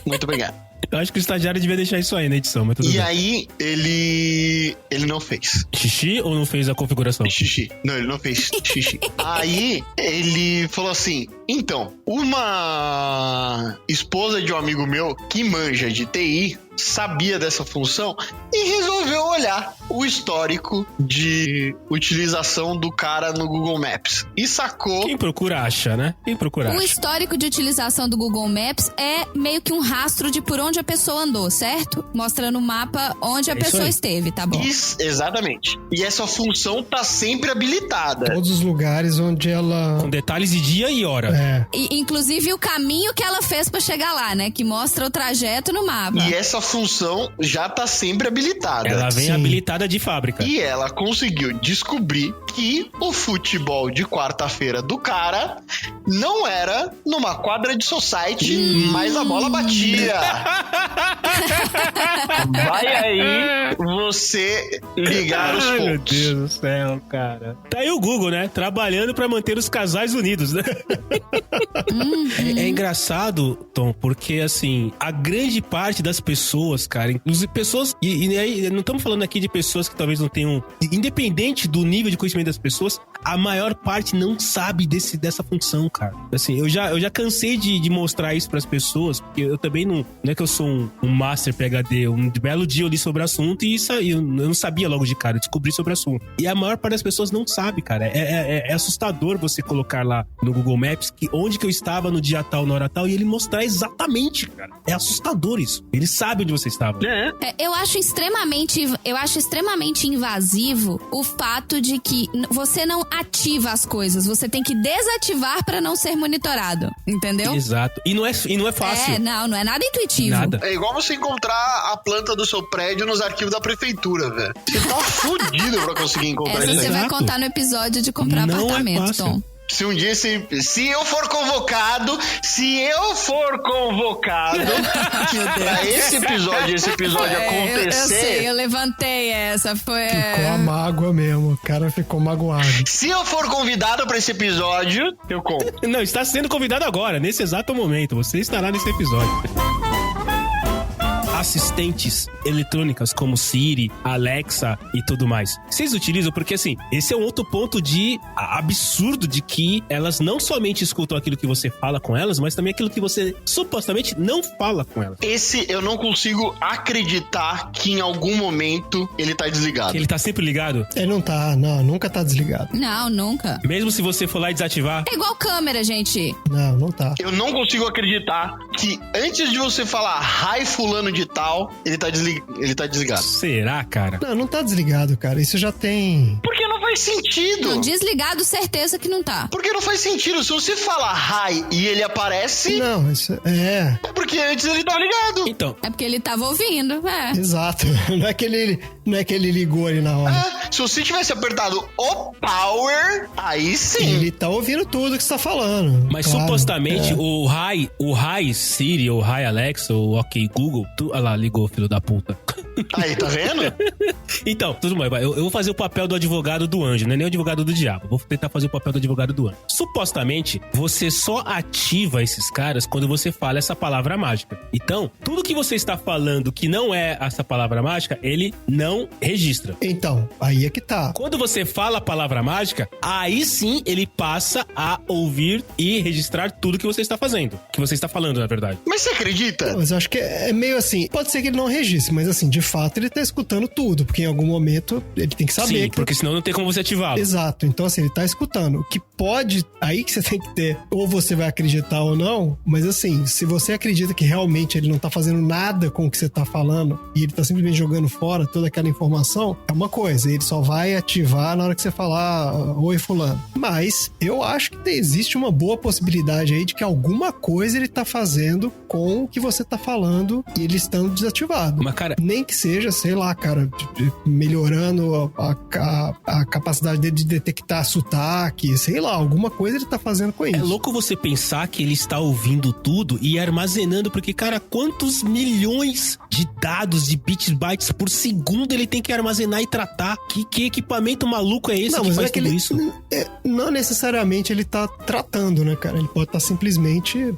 Muito obrigado. Eu acho que o estagiário devia deixar isso aí na edição, mas tudo bem. E aí, ele não fez. Xixi ou não fez a configuração? Xixi. Não, ele não fez xixi. Aí, ele falou assim, então, uma esposa de um amigo meu que manja de TI sabia dessa função e resolveu olhar o histórico de utilização do cara no Google Maps. E sacou... Quem procura acha, né? Quem procura O acha. histórico de utilização do Google Maps é meio que um rastro de por onde a pessoa andou, certo? Mostra no mapa onde a isso pessoa aí. esteve, tá bom? Isso, exatamente. E essa função tá sempre habilitada. Todos os lugares onde ela... Com detalhes de dia e hora. É. E, inclusive o caminho que ela fez pra chegar lá, né? Que mostra o trajeto no mapa. E essa função já tá sempre habilitada. Ela vem Sim. habilitada de fábrica. E ela conseguiu descobrir que o futebol de quarta-feira do cara não era numa quadra de society, mas a bola batia. Vai aí você ligar os Ai, meu pontos. Deus do céu, cara. Tá aí o Google, né? Trabalhando pra manter os casais unidos, né? É engraçado, Tom, porque assim, a grande parte das pessoas, cara, inclusive pessoas, e aí não estamos falando aqui de pessoas que talvez não tenham, independente do nível de conhecimento das pessoas, a maior parte não sabe dessa função, cara. Assim, eu já cansei de mostrar isso pras pessoas, porque eu também não é que eu sou um master PhD, um belo dia eu li sobre o assunto e isso eu não sabia logo de cara, eu descobri sobre o assunto. E a maior parte das pessoas não sabe, cara. É assustador você colocar lá no Google Maps onde que eu estava no dia tal, na hora tal, e ele mostrar exatamente, cara. É assustador isso. Ele sabe onde você estava. Eu acho extremamente invasivo o fato de que você não ativa as coisas, você tem que desativar pra não ser monitorado, entendeu? Exato. E não é fácil. Não é nada intuitivo. Nada. É igual você encontrar a planta do seu prédio nos arquivos da prefeitura, velho. Você tá fudido pra conseguir encontrar Essa isso você aí. vai Exato. contar no episódio de comprar Não é apartamento, fácil. Tom. Se um dia, se eu for convocado pra esse episódio Eu acontecer, sei, eu levantei essa, foi... Ficou a mágoa mesmo. O cara ficou magoado. se eu for convidado pra esse episódio, eu conto. Não, está sendo convidado agora, nesse exato momento. Você estará nesse episódio. Assistentes eletrônicas como Siri, Alexa e tudo mais. Vocês utilizam porque, assim, esse é um outro ponto de absurdo de que elas não somente escutam aquilo que você fala com elas, mas também aquilo que você supostamente não fala com elas. Esse eu não consigo acreditar que em algum momento ele tá desligado. Que ele tá sempre ligado, Ele nunca tá desligado. Não, nunca. mesmo se você for lá e desativar. É igual câmera, gente. Não tá. Eu não consigo acreditar que antes de você falar hi fulano de tal, ele tá desligado. Será, cara? Não tá desligado, cara. Isso já tem... Porque não faz sentido. Não, desligado, certeza que não tá. Porque não faz sentido. Se você falar hi e ele aparece, Não, isso é... porque antes ele tava ligado. Então, É porque ele tava ouvindo, Exato. Não é que ele ligou ali na hora. Se você tivesse apertado o power, aí sim. Ele tá ouvindo tudo que você tá falando. mas Claro, supostamente é. o Hi Siri, ou Hi Alexa, ou OK Google, olha lá, ligou, filho da puta. Aí, tá vendo? Então, tudo bem, eu vou fazer o papel do advogado do anjo, não é nem o advogado do diabo. Vou tentar fazer o papel do advogado do anjo. Supostamente, você só ativa esses caras quando você fala essa palavra mágica. Então, tudo que você está falando que não é essa palavra mágica, ele não registra. Então, aí é que tá. Quando você fala a palavra mágica, aí sim ele passa a ouvir e registrar tudo que você está fazendo. Que você está falando, na verdade. Mas você acredita? Mas eu acho que é meio assim. Pode ser que ele não registre, mas assim, de fato ele tá escutando tudo, porque em algum momento ele tem que saber Sim, que... porque senão não tem como você ativá-lo. Exato. Então, assim, ele tá escutando. O que pode... Aí que você tem que ter... Ou você vai acreditar ou não, mas assim, se você acredita que realmente ele não tá fazendo nada com o que você tá falando e ele tá simplesmente jogando fora toda aquela informação, é uma coisa. Ele só vai ativar na hora que você falar oi, fulano. Mas eu acho que existe uma boa possibilidade aí de que alguma coisa ele tá fazendo com o que você tá falando e ele estando desativado. Mas, cara, Nem que seja, sei lá, cara, melhorando a capacidade dele de detectar sotaque, sei lá, alguma coisa ele tá fazendo com isso. é louco você pensar que ele está ouvindo tudo e armazenando, porque, cara, quantos milhões de dados, de bits, bytes por segundo ele tem que armazenar e tratar? Que equipamento maluco é esse que mas faz é que tudo ele, isso? não necessariamente ele tá tratando, né, cara? Ele pode estar simplesmente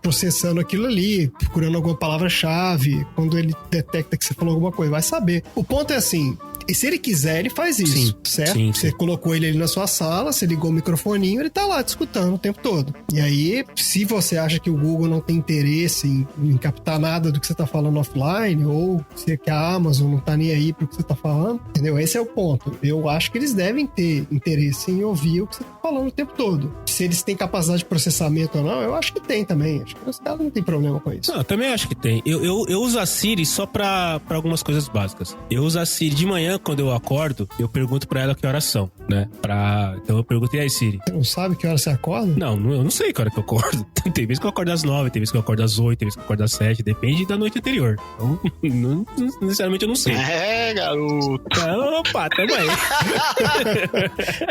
processando aquilo ali, procurando alguma palavra-chave, quando ele detecta que você falou alguma coisa, vai saber. O ponto é assim, E se ele quiser, ele faz isso, Sim, certo? sim, Você colocou ele ali na sua sala, você ligou o microfoninho, ele tá lá te escutando o tempo todo. E aí, se você acha que o Google não tem interesse em captar nada do que você tá falando offline, ou se que a Amazon não tá nem aí pro que você tá falando, entendeu? Esse é o ponto. Eu acho que eles devem ter interesse em ouvir o que você tá falando o tempo todo. Se eles têm capacidade de processamento ou não, eu acho que tem também. Acho que os caras não tem problema com isso. Não, eu também acho que tem. Eu uso a Siri só pra algumas coisas básicas. Eu uso a Siri de manhã, quando eu acordo, eu pergunto pra ela que horas são, né? Então eu pergunto, e aí, Siri? Você não sabe que hora você acorda? Não, eu não sei que hora que eu acordo. Tem vezes que eu acordo às 9, tem vezes que eu acordo às 8, tem vezes que eu acordo às 7, depende da noite anterior. Então, não, necessariamente eu não sei. É, garoto. Então, opa, tamo aí.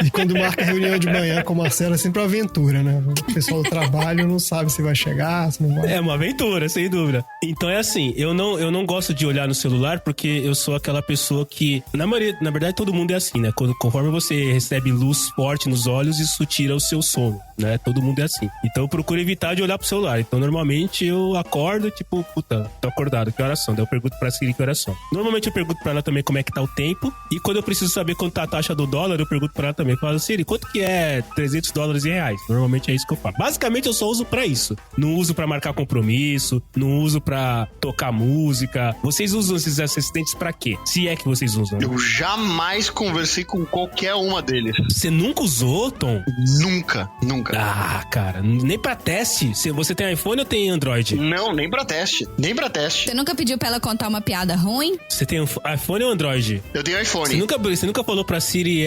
E quando marca reunião de manhã com o Marcelo, é sempre uma aventura, né? O pessoal do trabalho não sabe se vai chegar, se não vai. É uma aventura, sem dúvida. Então é assim, eu não gosto de olhar no celular porque eu sou aquela pessoa que, na verdade todo mundo é assim, né? Conforme você recebe luz forte nos olhos, isso tira o seu sono, né? Todo mundo é assim. Então eu procuro evitar de olhar pro celular. Então normalmente eu acordo, tipo, puta, tô acordado, que horas são? Daí eu pergunto pra Siri que horas são. Normalmente eu pergunto pra ela também como é que tá o tempo. E quando eu preciso saber quanto tá a taxa do dólar, eu pergunto pra ela também. Eu falo, Siri, quanto que é $300 em reais? Normalmente é isso que eu falo. Basicamente eu só uso pra isso. Não uso pra marcar compromisso, não uso pra tocar música. Vocês usam esses assistentes pra quê? Se é que vocês usam. Eu jamais conversei com qualquer uma deles. Você nunca usou, Tom? Nunca. Ah, cara, nem pra teste. Você tem iPhone ou tem Android? Não, nem pra teste. Você nunca pediu pra ela contar uma piada ruim? Você tem iPhone ou Android? Eu tenho iPhone. Você nunca falou pra Siri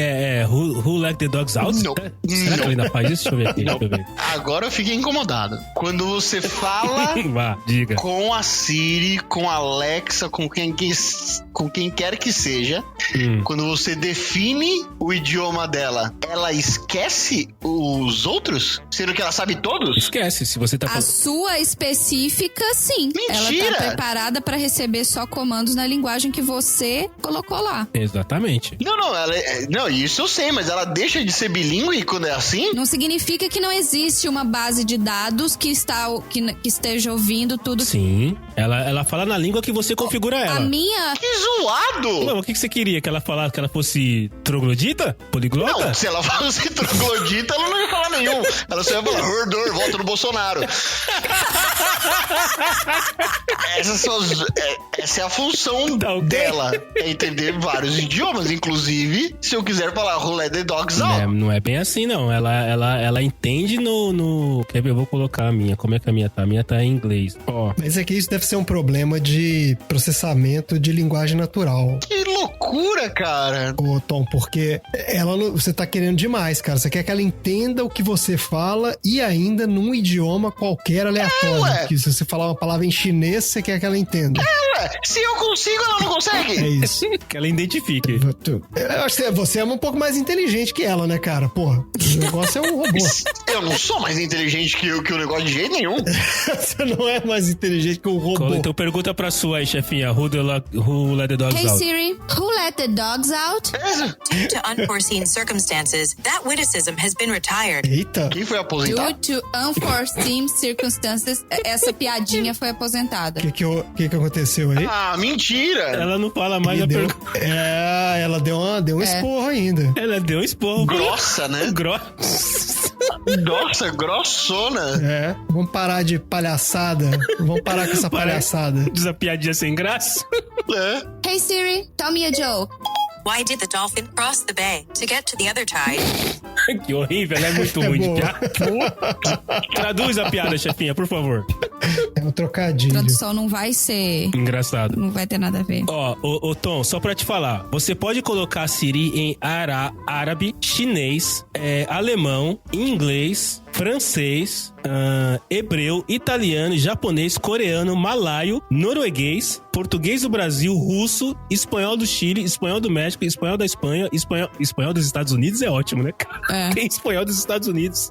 who let the dogs out? Não. Será que ela ainda faz isso? Deixa eu ver aqui. Deixa eu ver. Agora eu fiquei incomodado. Quando você fala Vá, diga. com a Siri, com a Alexa, com quem quer que seja, quando você define o idioma dela, ela esquece os outros? Sendo que ela sabe todos? Esquece, se você tá A sua específica, sim. Mentira! Ela tá preparada pra receber só comandos na linguagem que você colocou lá. Exatamente. Não, isso eu sei, mas ela deixa de ser bilíngue quando é assim? Não significa que não existe uma base de dados que esteja ouvindo tudo. Sim, ela fala na língua que você configura ela. A minha... Que zoado! Não, o que você queria? Que ela falasse que ela fosse troglodita? Poliglota? Não, se ela fosse troglodita, ela não ia falar nenhum. Ela só ia falar, hordor, volta no Bolsonaro. Essa é a função dela. É entender vários idiomas. Inclusive, se eu quiser falar who let the dogs out. Não é bem assim, não. Ela entende no... Quer ver? Eu vou colocar a minha. Como é que a minha tá? A minha tá em inglês. Ó. Mas é que isso deve ser um problema de processamento de linguagem natural. Que loucura, cara. Ô, Tom, porque você tá querendo demais, cara. Você quer que ela entenda o que você fala e ainda num idioma qualquer aleatório. Ué. Que se você falar uma palavra em chinês, você quer que ela entenda. Ué, se eu consigo, ela não consegue? É isso. Que ela identifique. Eu acho que você é um pouco mais inteligente que ela, né, cara? Porra, o negócio é um robô. Eu não sou mais inteligente que o negócio de jeito nenhum. Você não é mais inteligente que um robô. Então pergunta pra sua aí, chefinha. Who let the dogs Hey out? Siri, who let the dogs out? Due to unforeseen circumstances, that witticism has been retired. Eita. Quem foi aposentado? Due to unforeseen circumstances, essa piadinha foi aposentada. O que aconteceu aí? Ah, mentira. Ela não fala mais a pergunta. Ela deu um esporro ainda. Ela deu um esporro. Grossa, né? Nossa, grossona. É, vamos parar de palhaçada. Vamos parar com essa palhaçada. Diz a piadinha sem graça. É. Hey Siri, tell me a joke. Why did the dolphin cross the bay to get to the other tide? Que horrível, ela é muito ruim de piada. Traduz a piada, chefinha, por favor. É um trocadilho. Tradução não vai ser... Engraçado. Não vai ter nada a ver. Ó, ô Tom, só pra te falar, você pode colocar a Siri em árabe, chinês, alemão, inglês, francês, hebreu, italiano, japonês, coreano, malaio, norueguês, português do Brasil, russo, espanhol do Chile, espanhol do México, espanhol da Espanha, espanhol dos Estados Unidos é ótimo, né, cara? É. Tem espanhol dos Estados Unidos.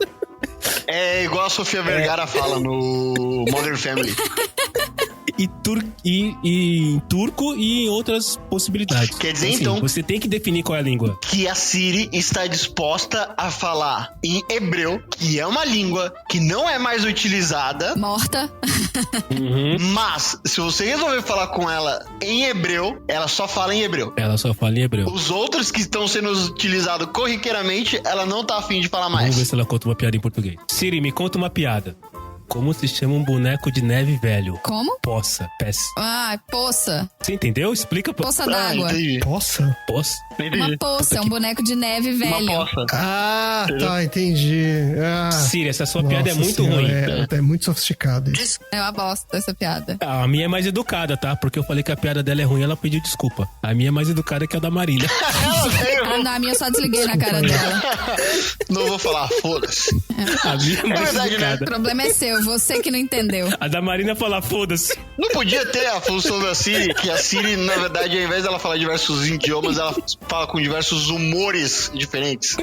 É igual a Sofia Vergara fala no Modern Family. e em turco e em outras possibilidades. Quer dizer, Assim, então, você tem que definir qual é a língua. que a Siri está disposta a falar em hebreu, que é uma língua que não é mais utilizada, Morta. mas se você resolver falar com ela em hebreu, ela só fala em hebreu. Ela só fala em hebreu. Os outros que estão sendo utilizados corriqueiramente, ela não tá afim de falar Vamos ver mais. se ela conta uma piada em português. Siri, me conta uma piada. Como se chama um boneco de neve velho? Como? Poça. Pés. Ah, poça. Você entendeu? Explica. Poça d'água. entendi. Poça? Poça. Uma poça, é um boneco de neve velho. Uma poça. Ah, tá, entendi. Ah, Siri, essa sua piada é nossa muito senhora, ruim. É muito sofisticado isso. É uma bosta essa piada. A minha é mais educada, tá? Porque eu falei que a piada dela é ruim, ela pediu desculpa. A minha é mais educada que a da Marina. Ah, não, a minha eu só desliguei na cara dela. Não vou falar, foda-se. A minha é mais verdade, né? O educada. problema é seu, você que não entendeu. A da Marina fala, foda-se. Não podia ter a função da Siri, que a Siri, na verdade, ao invés dela falar diversos idiomas, ela fala com diversos humores diferentes.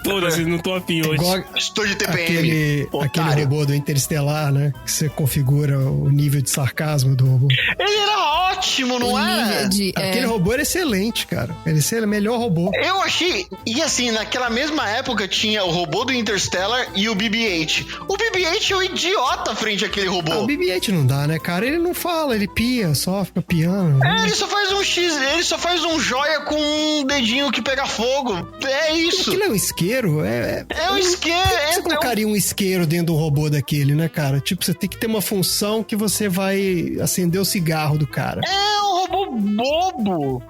Foda-se, não tô afim hoje. Igual Estou de TPM. aquele otário. robô do Interestelar, né? Que você configura o nível de sarcasmo do robô. Ele era ótimo, não O é? nível de... Aquele robô era excelente, cara. Ele era o melhor robô. Eu achei... E assim, naquela mesma época tinha o robô do Interstellar e o BB-8. O BB-8 é um idiota frente àquele Ah, o robô. BB-8 não dá, né, cara? Ele não fala, ele pia, só fica piando. Ele só faz um X, ele só faz um joia com um dedinho que pega fogo. É isso. Aquilo é um isqueiro? É um isqueiro. Você colocaria um isqueiro dentro do robô daquele, né, cara? Tipo, você tem que ter uma função que você vai acender o cigarro do cara. É um robô bobo.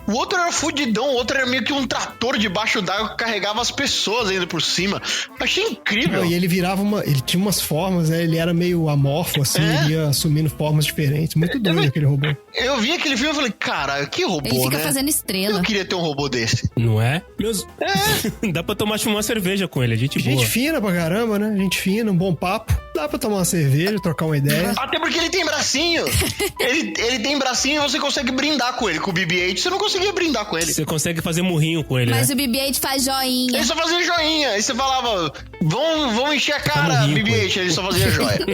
O outro era fudidão, o outro era meio que um trator debaixo d'água que carregava as pessoas ainda por cima. Achei incrível. Não, e ele virava ele tinha umas formas, né? Ele era meio amorfo, assim, ele ia assumindo formas diferentes. Muito doido aquele robô. Eu vi aquele filme e falei, cara, que robô, Ele fica né? fazendo estrela. Eu queria ter um robô desse. Não é? Dá pra tomar uma cerveja com ele, é gente boa. Gente fina pra caramba, né? Gente fina, um bom papo. Dá pra tomar uma cerveja, trocar uma ideia. Até porque ele tem bracinho. ele tem bracinho e você consegue brindar com ele. Com o BB-8 você não conseguia brindar com ele. Você consegue fazer murrinho com ele, Mas né? o BB-8 faz joinha. Ele só fazia joinha. Aí você falava, vão encher a cara, morrinho com BB-8. Ele só fazia joia.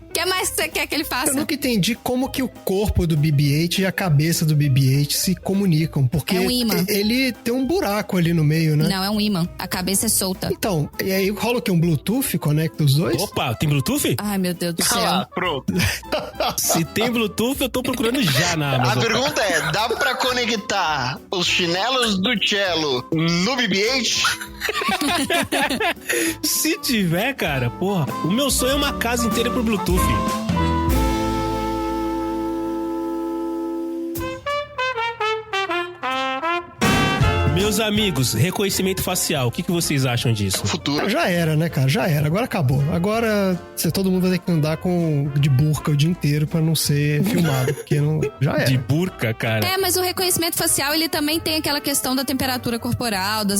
O que mais você quer que ele Eu faça? nunca entendi como que o corpo do BB-8 e a cabeça do BB-8 se comunicam, porque É um ímã. ele tem um buraco ali no meio, né? Não, é um imã. A cabeça é solta. Então, e aí rola o que? Um Bluetooth conecta os dois? Opa, tem Bluetooth? Ai, meu Deus do Ah lá, céu. pronto. Se tem Bluetooth, eu tô procurando já na A Amazon. pergunta é, dá pra conectar os chinelos do cello no BB-8? Se tiver, cara, porra, o meu sonho é uma casa inteira pro Bluetooth. Meus amigos, reconhecimento facial, o que vocês acham disso? Futuro. Já era, né, cara? Já era. Agora acabou. Agora todo mundo vai ter que andar de burca o dia inteiro pra não ser filmado, porque não, já era. De burca, cara. É, mas o reconhecimento facial, ele também tem aquela questão da temperatura corporal, da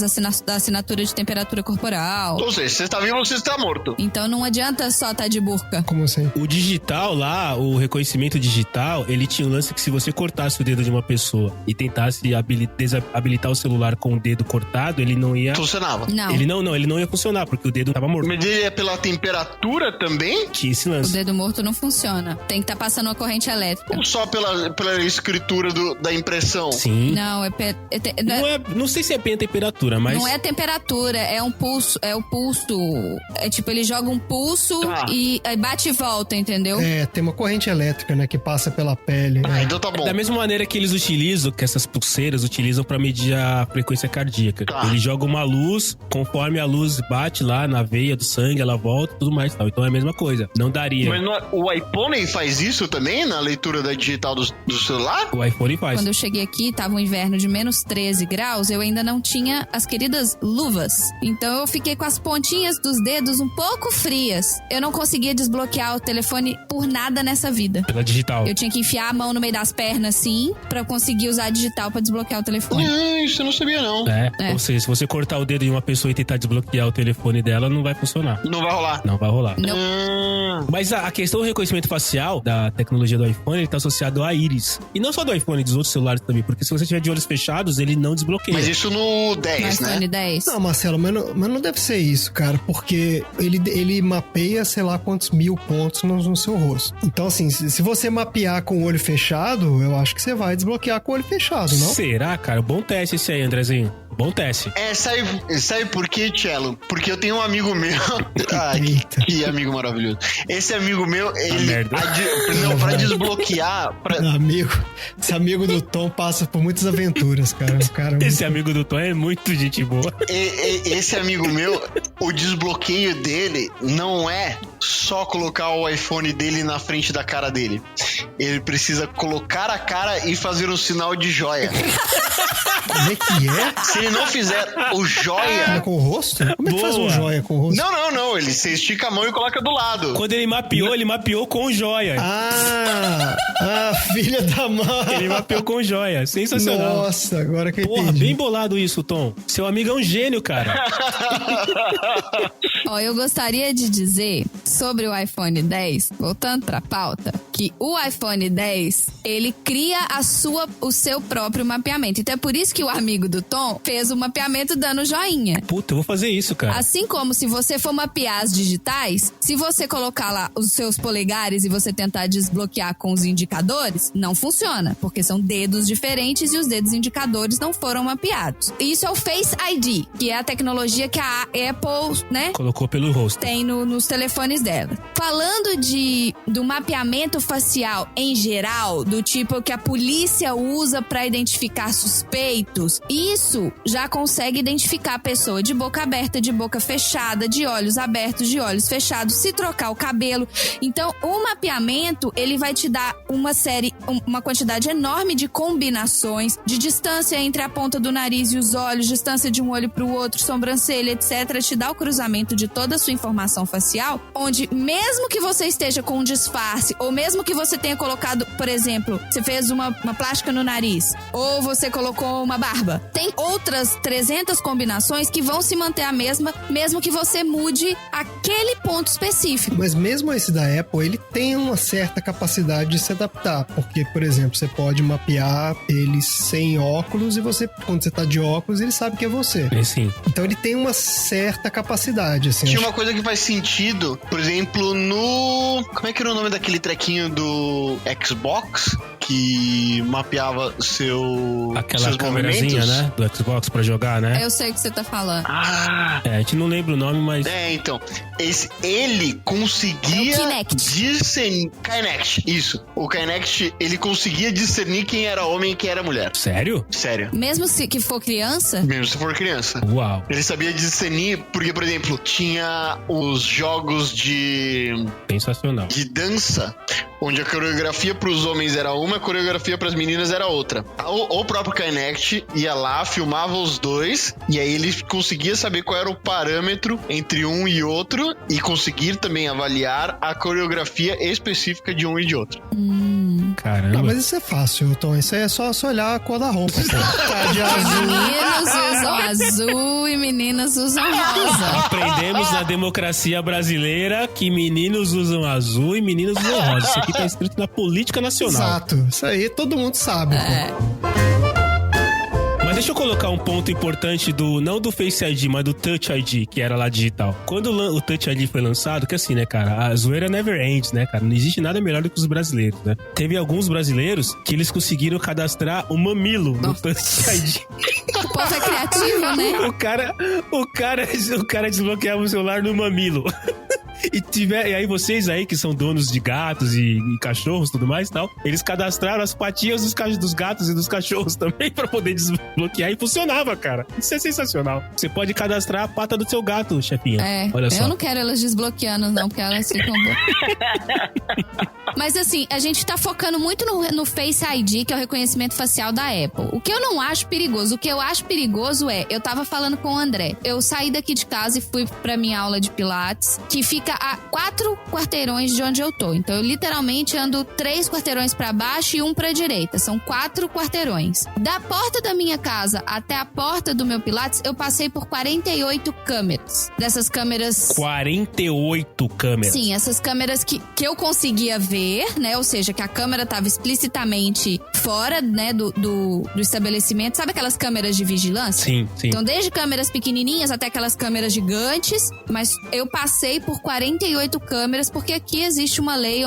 assinatura de temperatura corporal. Ou seja, você está vivo ou você está morto. Então não adianta só estar de burca. Como assim? O digital lá, o reconhecimento digital, ele tinha um lance que se você cortasse o dedo de uma pessoa e tentasse desabilitar o celular com o dedo cortado, ele não ia... Funcionava. Não. Ele não ia funcionar, porque o dedo tava morto. Mas ele é pela temperatura também? Tinha esse O lance. dedo morto não funciona. Tem que estar passando uma corrente elétrica. Ou só pela escritura da impressão? Sim. Não, Não sei se é bem a temperatura, mas... não é temperatura, é um pulso, é o pulso. É tipo, ele joga um pulso Tá. e aí bate e volta, entendeu? É, tem uma corrente elétrica, né, que passa pela pele. Ah, então tá bom. Da mesma maneira que eles utilizam, que essas pulseiras utilizam pra medir a frequência cardíaca. Tá. Ele joga uma luz, conforme a luz bate lá na veia do sangue, ela volta e tudo mais. Tal. Então é a mesma coisa. Não daria. Mas o iPhone faz isso também na leitura da digital do celular? O iPhone faz. Quando eu cheguei aqui, tava um inverno de menos 13 graus, eu ainda não tinha as queridas luvas. Então eu fiquei com as pontinhas dos dedos um pouco frias. Eu não conseguia desbloquear o telefone por nada nessa vida. Pela digital. Eu tinha que enfiar a mão no meio das pernas, assim, pra eu conseguir usar a digital pra desbloquear o telefone. Isso eu não sabia sabia, não. Ou seja, se você cortar o dedo de uma pessoa e tentar desbloquear o telefone dela, não vai funcionar. Não vai rolar. Não vai rolar. Não. Mas a questão do reconhecimento facial da tecnologia do iPhone, ele tá associado à íris. E não só do iPhone, dos outros celulares também, porque se você tiver de olhos fechados, ele não desbloqueia. Mas isso no 10, No né? iPhone 10. Não, Marcelo, mas não deve ser isso, cara, porque ele mapeia, sei lá, quantos mil pontos no seu rosto. Então, assim, se você mapear com o olho fechado, eu acho que você vai desbloquear com o olho fechado, não? Será, cara? Bom teste esse aí, Andrezinho. Bom teste. Sabe por quê, Cello? Porque eu tenho um amigo meu. Eita. Que amigo maravilhoso. Esse amigo meu, ele. merda. Pra desbloquear. Esse amigo do Tom passa por muitas aventuras, cara. Esse amigo do Tom é muito gente boa. Esse amigo meu, o desbloqueio dele não é só colocar o iPhone dele na frente da cara dele. Ele precisa colocar a cara e fazer um sinal de joia. Como é que é? Se ele não fizer o joia... Com o rosto? Como é que faz um Boa. joia com o rosto? Não. Você estica a mão e coloca do lado. Quando ele mapeou com joia. Filha da mãe. Ele mapeou com joia. Sensacional. Nossa, agora que eu Porra, entendi. bem bolado isso, Tom. Seu amigo é um gênio, cara. Ó, eu gostaria de dizer sobre o iPhone 10, voltando pra pauta, que o iPhone 10, ele cria o seu próprio mapeamento. Então é por isso que o amigo do Tom fez o mapeamento dando joinha. Puta, eu vou fazer isso, cara. Assim como se você for mapear as digitais, se você colocar lá os seus polegares e você tentar desbloquear com os indicadores, não funciona, porque são dedos diferentes e os dedos indicadores não foram mapeados. Isso é o Face ID, que é a tecnologia que a Apple, né, Colocou pelo rosto. tem nos telefones dela. Falando do mapeamento facial em geral, do tipo que a polícia usa para identificar suspeitos, isso já consegue identificar a pessoa de boca aberta, de boca fechada, de olhos abertos, de olhos fechados, se trocar o cabelo. Então, o mapeamento, ele vai te dar uma quantidade enorme de combinações, de distância entre a ponta do nariz e os olhos, distância de um olho para o outro, sobrancelha, etc. Te dá o cruzamento de toda a sua informação facial, onde mesmo que você esteja com um disfarce, ou mesmo que você tenha colocado, por exemplo, você fez uma plástica no nariz, ou você colocou uma barba, tem outras 300 combinações que vão se manter a mesma, mesmo que você mude aquele ponto específico. Mas mesmo esse da Apple, ele tem uma certa capacidade de se adaptar, porque, por exemplo, você pode mapear ele sem óculos e quando você tá de óculos, ele sabe que é você. É sim. Então ele tem uma certa capacidade, assim. Tinha uma coisa que faz sentido, por exemplo, no... Como é que era o nome daquele trequinho do Xbox? Que mapeava Aquela seus câmerazinha, movimentos? né? Do Xbox pra jogar, né? Eu sei o que você tá falando. A gente não lembra o nome, mas... Então. Ele conseguia É o Kinect. discernir... Kinect, isso. O Kinect, ele conseguia discernir quem era homem e quem era mulher. Sério? Sério. Mesmo se que for criança, Mesmo se for criança. Uau. Ele sabia discernir, porque, por exemplo, tinha os jogos de Sensacional. dança, onde a coreografia pros homens era uma, a coreografia pras meninas era outra. O próprio Kinect ia lá, filmava os dois, e aí ele conseguia saber qual era o parâmetro entre um e outro, e conseguir também avaliar a coreografia específica de um e de outro. Caramba. Ah, mas isso é fácil, Tom. Isso aí é só olhar a cor da roupa, pô. Tá de azul. meninos usam azul e meninas usam rosa. Aprendemos na democracia brasileira que meninos usam azul e meninas usam rosa. Isso aqui tá escrito na política nacional. Exato. Isso aí todo mundo sabe, pô. Mas deixa eu colocar um ponto importante não do Face ID, mas do Touch ID, que era lá digital. Quando o Touch ID foi lançado, que assim, né, cara, a zoeira never ends, né, cara? Não existe nada melhor do que os brasileiros, né? Teve alguns brasileiros que eles conseguiram cadastrar o mamilo no Touch ID. O povo é criativo, né? O cara desbloqueava o celular no mamilo. E aí vocês aí que são donos de gatos e cachorros e tudo mais e tal, eles cadastraram as patinhas dos gatos e dos cachorros também pra poder desbloquear e funcionava, cara. Isso é sensacional. Você pode cadastrar a pata do seu gato, chefinha. Olha só. Eu não quero elas desbloqueando não, porque elas ficam boas. Mas assim, a gente tá focando muito no Face ID, que é o reconhecimento facial da Apple. O que eu não acho perigoso, o que eu acho perigoso eu tava falando com o André. Eu saí daqui de casa e fui pra minha aula de Pilates, que fica fica a 4 quarteirões de onde eu tô. Então eu literalmente ando 3 quarteirões pra baixo e 1 pra direita. São 4 quarteirões. Da porta da minha casa até a porta do meu Pilates, eu passei por 48 câmeras. Dessas câmeras... 48 câmeras? Sim, essas câmeras que eu conseguia ver, né? Ou seja, que a câmera tava explicitamente fora, né, do estabelecimento. Sabe aquelas câmeras de vigilância? Sim, sim. Então, desde câmeras pequenininhas até aquelas câmeras gigantes, mas eu passei por 48 câmeras, porque aqui existe uma lei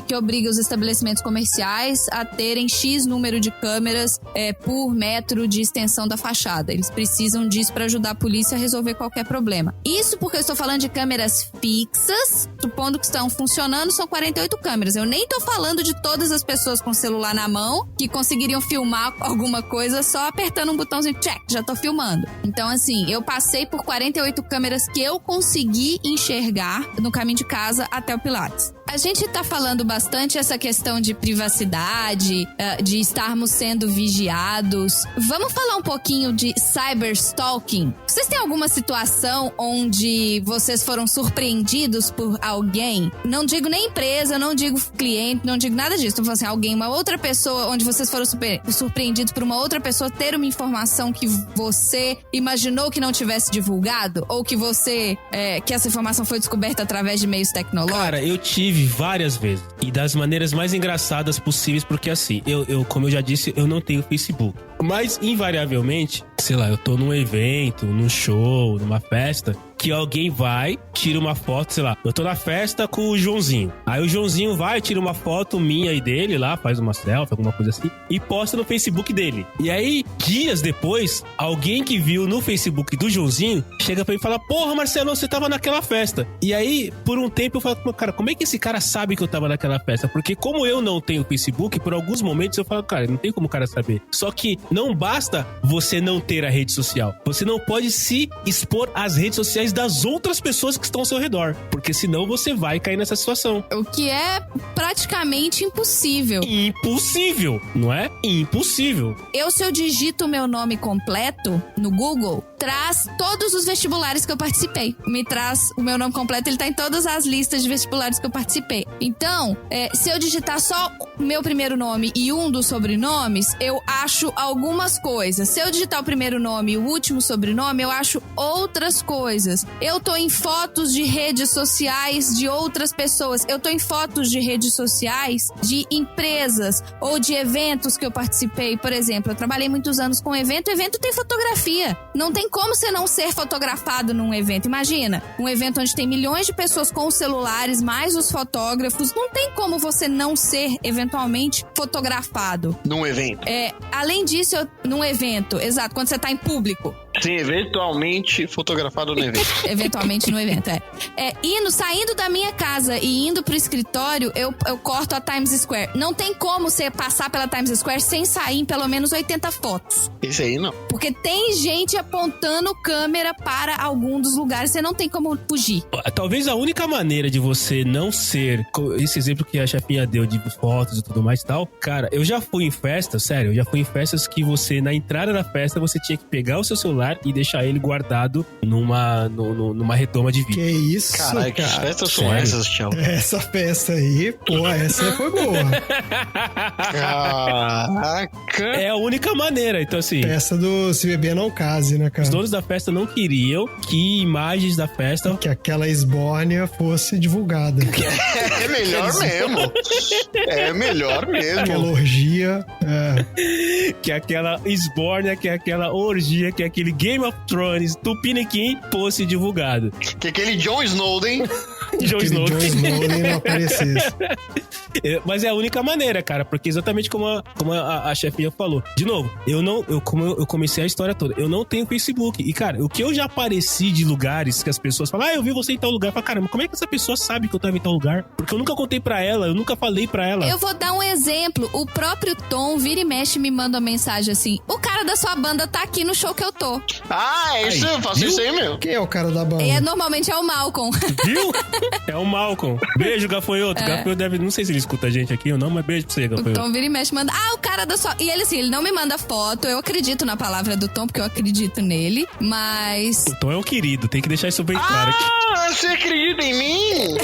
que obriga os estabelecimentos comerciais a terem X número de câmeras por metro de extensão da fachada. Eles precisam disso para ajudar a polícia a resolver qualquer problema. Isso porque eu estou falando de câmeras fixas, supondo que estão funcionando, são 48 câmeras. Eu nem tô falando de todas as pessoas com o celular na mão que conseguiriam filmar alguma coisa só apertando um botãozinho, check, já tô filmando. Então, assim, eu passei por 48 câmeras que eu consegui enxergar no caminho de casa até o Pilates. A gente tá falando bastante essa questão de privacidade, de estarmos sendo vigiados. Vamos falar um pouquinho de cyberstalking? Vocês têm alguma situação onde vocês foram surpreendidos por alguém? Não digo nem empresa, não digo cliente, não digo nada disso. Tô falando assim, alguém, uma outra pessoa, onde vocês foram surpreendidos por uma outra pessoa ter uma informação que você imaginou que não tivesse divulgado? Ou que que essa informação foi descoberta através de meios tecnológicos? Cara, eu tive várias vezes. E das maneiras mais engraçadas possíveis, porque assim, eu como eu já disse, eu não tenho Facebook. Mas, invariavelmente, sei lá, eu tô num evento, num show, numa festa, que alguém vai, tira uma foto, sei lá, eu tô na festa com o Joãozinho. Aí o Joãozinho vai, tira uma foto minha e dele lá, faz uma selfie, alguma coisa assim, e posta no Facebook dele. E aí, dias depois, alguém que viu no Facebook do Joãozinho, chega pra mim e fala, porra, Marcelo, você tava naquela festa. E aí, por um tempo, eu falo, cara, como é que esse cara sabe que eu tava naquela festa? Porque como eu não tenho Facebook, por alguns momentos eu falo, cara, não tem como o cara saber. Só que não basta você não ter a rede social. Você não pode se expor às redes sociais das outras pessoas que estão ao seu redor, porque senão você vai cair nessa situação. O que é praticamente impossível. Impossível, não é? Impossível. Se eu digito o meu nome completo no Google, traz todos os vestibulares que eu participei. Me traz o meu nome completo, ele tá em todas as listas de vestibulares que eu participei. Então, se eu digitar só o meu primeiro nome e um dos sobrenomes, eu acho algumas coisas. Se eu digitar o primeiro nome e o último sobrenome, eu acho outras coisas. Eu tô em fotos de redes sociais de outras pessoas. Eu tô em fotos de redes sociais de empresas ou de eventos que eu participei. Por exemplo, eu trabalhei muitos anos com evento. Evento tem fotografia. Não tem como você não ser fotografado num evento. Imagina, um evento onde tem milhões de pessoas com os celulares, mais os fotógrafos. Não tem como você não ser, eventualmente, fotografado. Num evento. Além disso, num evento, exato, quando você tá em público. Sim, eventualmente fotografado no evento. Eventualmente no evento, saindo da minha casa e indo pro escritório, eu corto a Times Square. Não tem como você passar pela Times Square sem sair em pelo menos 80 fotos. Isso aí não. Porque tem gente apontando câmera para algum dos lugares, você não tem como fugir. Talvez a única maneira de você não ser, esse exemplo que a chefinha deu de fotos e tudo mais e tal, cara, eu já fui em festas, sério, eu já fui em festas que você, na entrada da festa, você tinha que pegar o seu celular e deixar ele guardado numa redoma de vídeo. Que isso, caralho, que cara? festas são essas, tchau? Essa festa aí, pô, essa foi boa. Caraca. É a única maneira, então assim... Festa do Se Beber Não Case, né, cara? Os donos da festa não queriam que imagens da festa... Que aquela esbórnia fosse divulgada. É melhor mesmo. É melhor mesmo. Aquela orgia. Que aquela esbórnia, que aquela orgia, que aquele Game of Thrones Tupiniquim fosse divulgado. Que aquele Jon Snowden... Jon Snowden não aparecesse. Mas é a única maneira, cara, porque exatamente como a chefinha falou. De novo, eu comecei a história toda. Eu não tenho Facebook. E, cara, o que eu já apareci de lugares que as pessoas falam, eu vi você em tal lugar. Eu falo, caramba, como é que essa pessoa sabe que eu tava em tal lugar? Porque eu nunca contei pra ela, eu nunca falei pra ela. Eu vou dar um exemplo. O próprio Tom vira e mexe me manda uma mensagem assim. O cara cara da sua banda tá aqui no show que eu tô. Ah, é isso, eu faço isso aí, meu. Quem é o cara da banda? Normalmente é o Malcolm. Viu? É o Malcolm. Beijo, Gafanhoto. Gafanhoto deve... Não sei se ele escuta a gente aqui ou não, mas beijo pra você, Gafanhoto. O Tom vira e mexe, manda... o cara da sua... E ele, assim, ele não me manda foto. Eu acredito na palavra do Tom, porque eu acredito nele. Mas... O Tom é um querido. Tem que deixar isso bem claro aqui. Você acredita em mim?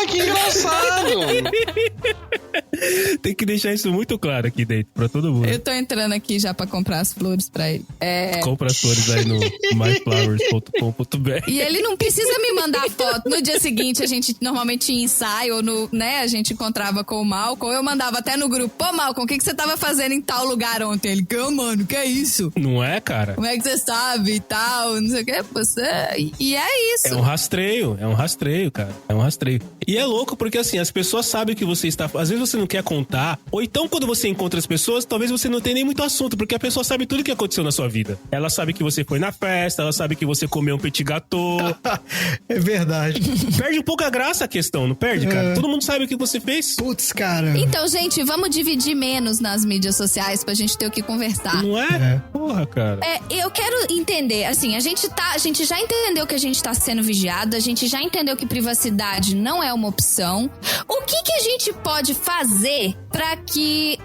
Que engraçado. Tem que deixar isso muito claro aqui dentro, pra todo mundo. Eu tô entrando aqui já pra comprar as flores pra ele. Compra as flores aí no myflowers.com.br. E ele não precisa me mandar foto. No dia seguinte, a gente normalmente tinha ensaio, ou a gente encontrava com o Malcolm. Eu mandava até no grupo, pô, Malcolm, o que você tava fazendo em tal lugar ontem? Ele, mano, que é isso? Não é, cara? Como é que você sabe e tal, não sei o que, você... E é isso. É um rastreio, cara. É um rastreio. E é louco porque, assim, as pessoas sabem o que você está... Às vezes você não quer contar, ou então quando você encontra as pessoas, talvez você não tenha nem muito assunto, porque a pessoa sabe tudo o que aconteceu na sua vida. Ela sabe que você foi na festa, ela sabe que você comeu um petit gâteau. É verdade. Perde um pouco a graça a questão, não perde, cara? Todo mundo sabe o que você fez. Putz, cara. Então, gente, vamos dividir menos nas mídias sociais pra gente ter o que conversar. Não é? Porra, cara. Eu quero entender, assim, a gente já entendeu que a gente tá sendo vigiado, a gente já entendeu que privacidade não é uma opção. O que a gente pode fazer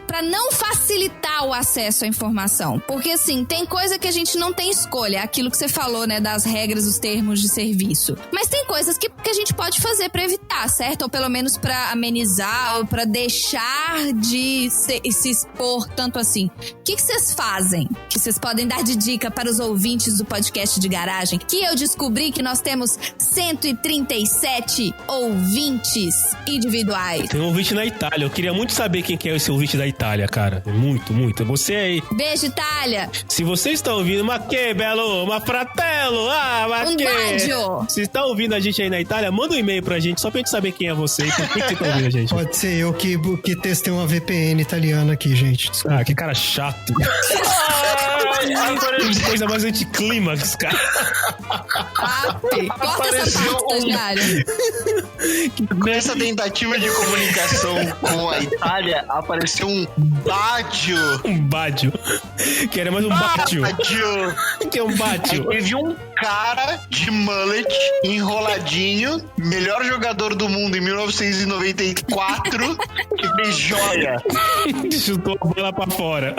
pra não facilitar o acesso à informação? Porque, assim, tem coisa que a gente não tem escolha, aquilo que você falou, né, das regras, os termos de serviço. Mas tem coisas que a gente pode fazer pra evitar, certo? Ou pelo menos pra amenizar, ou pra deixar de se expor tanto assim. O que vocês fazem? Que vocês podem dar de dica para os ouvintes do podcast de garagem? Que eu descobri que nós temos 137 ouvintes individuais. Tem um ouvinte na Itália. Eu queria muito saber quem que é esse ouvinte da Itália, cara. Muito, muito. Você aí. Beijo, Itália. Se você está ouvindo, ma que bello, ma fratello, ma que... baggio. Se está ouvindo a gente aí na Itália, manda um e-mail pra gente, só pra gente saber quem é você e por que você tá ouvindo a gente. Pode ser eu que testei uma VPN italiana aqui, gente. Desculpa. Que cara chato. Que coisa mais anticlímax, cara. Corta essa parte, estagiário. Nessa tentativa de comunicação com a Itália, apareceu um bádio. Um bádio. Que era mais um bádio. Que é um bádio. Teve um cara de mullet, enroladinho, melhor jogador do mundo em 1994, que fez joia. Que chutou a bola pra fora.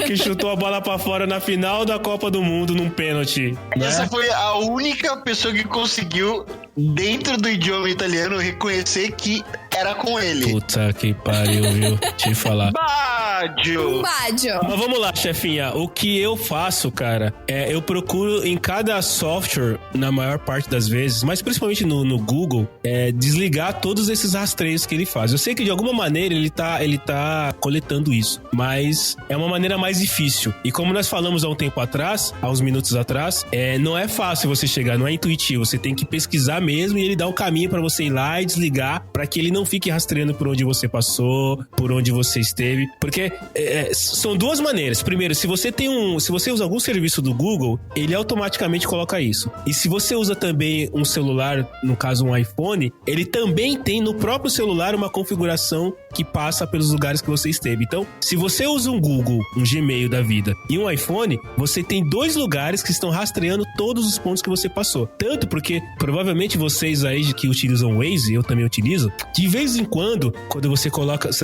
Que chutou a bola pra fora na final da Copa do Mundo num pênalti. Essa foi a única pessoa que conseguiu, dentro do idioma italiano, reconhecer que era com ele. Puta que pariu, viu? Te falar. Bádio. Mas vamos lá, chefinha. O que eu faço, cara, eu procuro em cada software, na maior parte das vezes, mas principalmente no Google, desligar todos esses rastreios que ele faz. Eu sei que de alguma maneira ele tá coletando isso, mas é uma maneira mais difícil. E como nós falamos há um tempo atrás, há uns minutos atrás, não é fácil você chegar, não é intuitivo. Você tem que pesquisar mesmo e ele dá um caminho pra você ir lá e desligar, pra que ele não fique rastreando por onde você passou, por onde você esteve. Porque são duas maneiras. Primeiro, se você usa algum serviço do Google, ele automaticamente coloca isso. E se você usa também um celular, no caso um iPhone, ele também tem no próprio celular uma configuração que passa pelos lugares que você esteve. Então, se você usa um Google, um Gmail da vida e um iPhone, você tem dois lugares que estão rastreando todos os pontos que você passou. Tanto porque, provavelmente vocês aí que utilizam o Waze, eu também utilizo, de vez em quando você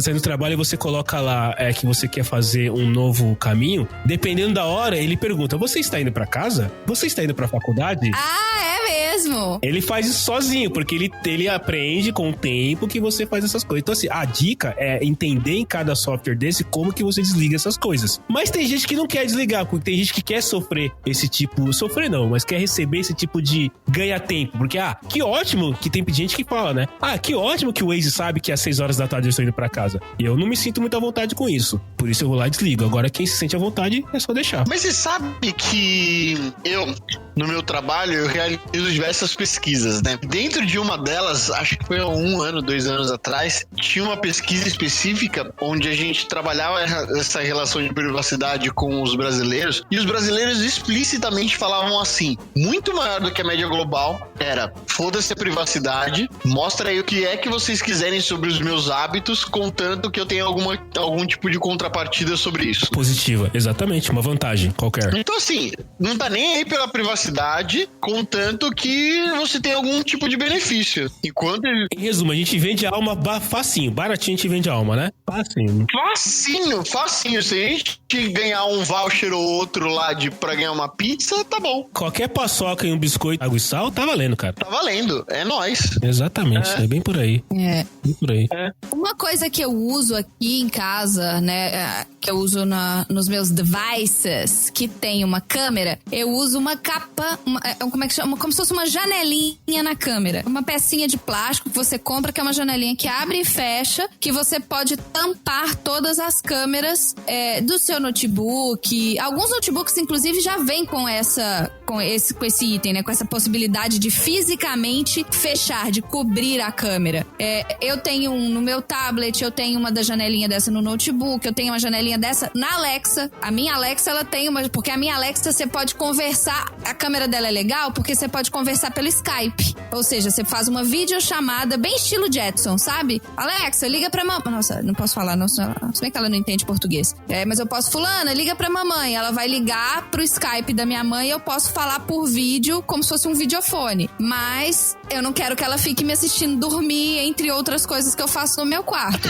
sai do trabalho e você coloca lá que você quer fazer um novo caminho, dependendo da hora, ele pergunta, você está indo pra casa? Você está indo pra faculdade? É mesmo? Ele faz isso sozinho, porque ele aprende com o tempo que você faz essas coisas. Então assim, a dica é entender em cada software desse como que você desliga essas coisas. Mas tem gente que não quer desligar, porque tem gente que quer sofrer esse tipo... Sofrer não, mas quer receber esse tipo de ganha-tempo. Porque, que ótimo que tem gente que fala, né? Que ótimo que o Waze sabe que às 6 horas da tarde eu estou indo pra casa. E eu não me sinto muito à vontade com isso. Por isso eu vou lá e desligo. Agora quem se sente à vontade é só deixar. Mas você sabe que eu, no meu trabalho, eu realizo diversas pesquisas, né? Dentro de uma delas, acho que foi há 1 ano, 2 anos atrás, tinha uma pesquisa específica onde a gente trabalhava essa relação de privacidade com os brasileiros, e os brasileiros explicitamente falavam assim, muito maior do que a média global, era: foda-se a privacidade, mostra aí o que é que vocês quiserem sobre os meus hábitos, contanto que eu tenha algum tipo de contrapartida sobre isso. Positiva, exatamente, uma vantagem qualquer. Então, assim, não tá nem aí pela privacidade, contanto que você tem algum tipo de benefício. Enquanto... Em resumo, a gente vende a alma facinho, baratinho a gente vende a alma, né? Facinho. Facinho. Se a gente ganhar um voucher ou outro lá pra ganhar uma pizza, tá bom. Qualquer paçoca e um biscoito, água e sal, tá valendo, cara. Tá valendo, é nóis. Exatamente, é bem por aí. É. Bem por aí. Uma coisa que eu uso aqui em casa, né, que eu uso nos meus devices, que tem uma câmera, eu uso uma capa, como é que chama? Como se fosse uma janelinha na câmera. Uma pecinha de plástico que você compra, que é uma janelinha que abre e fecha, que você pode tampar todas as câmeras do seu notebook. Alguns notebooks, inclusive, já vêm com esse item, né? Com essa possibilidade de fisicamente fechar, de cobrir a câmera. Eu tenho um no meu tablet, eu tenho uma da janelinha dessa no notebook, eu tenho uma janelinha dessa na Alexa. A minha Alexa, ela tem uma... Porque a minha Alexa, você pode conversar... A câmera dela é legal porque você pode conversar pelo Skype. Ou seja, você faz uma videochamada bem estilo Jetson, sabe? Alexa, liga pra mamãe. Nossa, não posso falar, não. Se bem que ela não entende português. Mas eu posso... Fulana, liga pra mamãe. Ela vai ligar pro Skype da minha mãe e eu posso falar por vídeo, como se fosse um videofone. Mas eu não quero que ela fique me assistindo dormir, entre outras coisas que eu faço no meu quarto.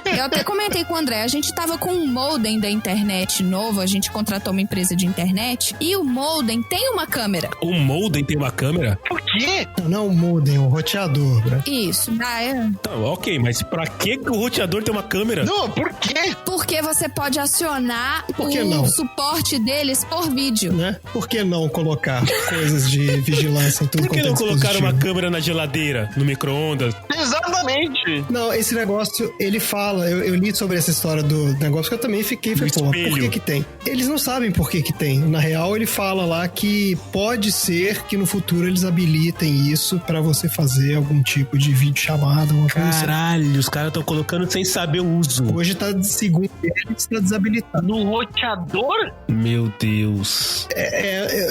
Eu até comentei com o André, a gente tava com um modem da internet novo, a gente contratou uma empresa de internet, e o modem tem uma câmera. O modem tem uma câmera? Por quê? Não o modem, o roteador, né? Isso. Então, ok, mas pra que o roteador tem uma câmera? Não, por quê? Porque você pode acionar não? Suporte deles por vídeo. Né? Por que não colocar coisas de vigilância em tudo Por que quanto é não colocaram dispositivo? uma câmera na geladeira, no micro-ondas? Exatamente. Não, esse negócio, ele fala, eu li sobre essa história do negócio que eu também fiquei, falei, pô, por que tem? Eles não sabem por que tem. Na real, ele fala lá que pode ser que no futuro eles habilitem isso pra você fazer algum tipo de videochamada, uma coisa assim. Caralho, os caras estão colocando sem saber o uso. Hoje tá, segundo eles, tá desabilitado. No roteador? Meu Deus.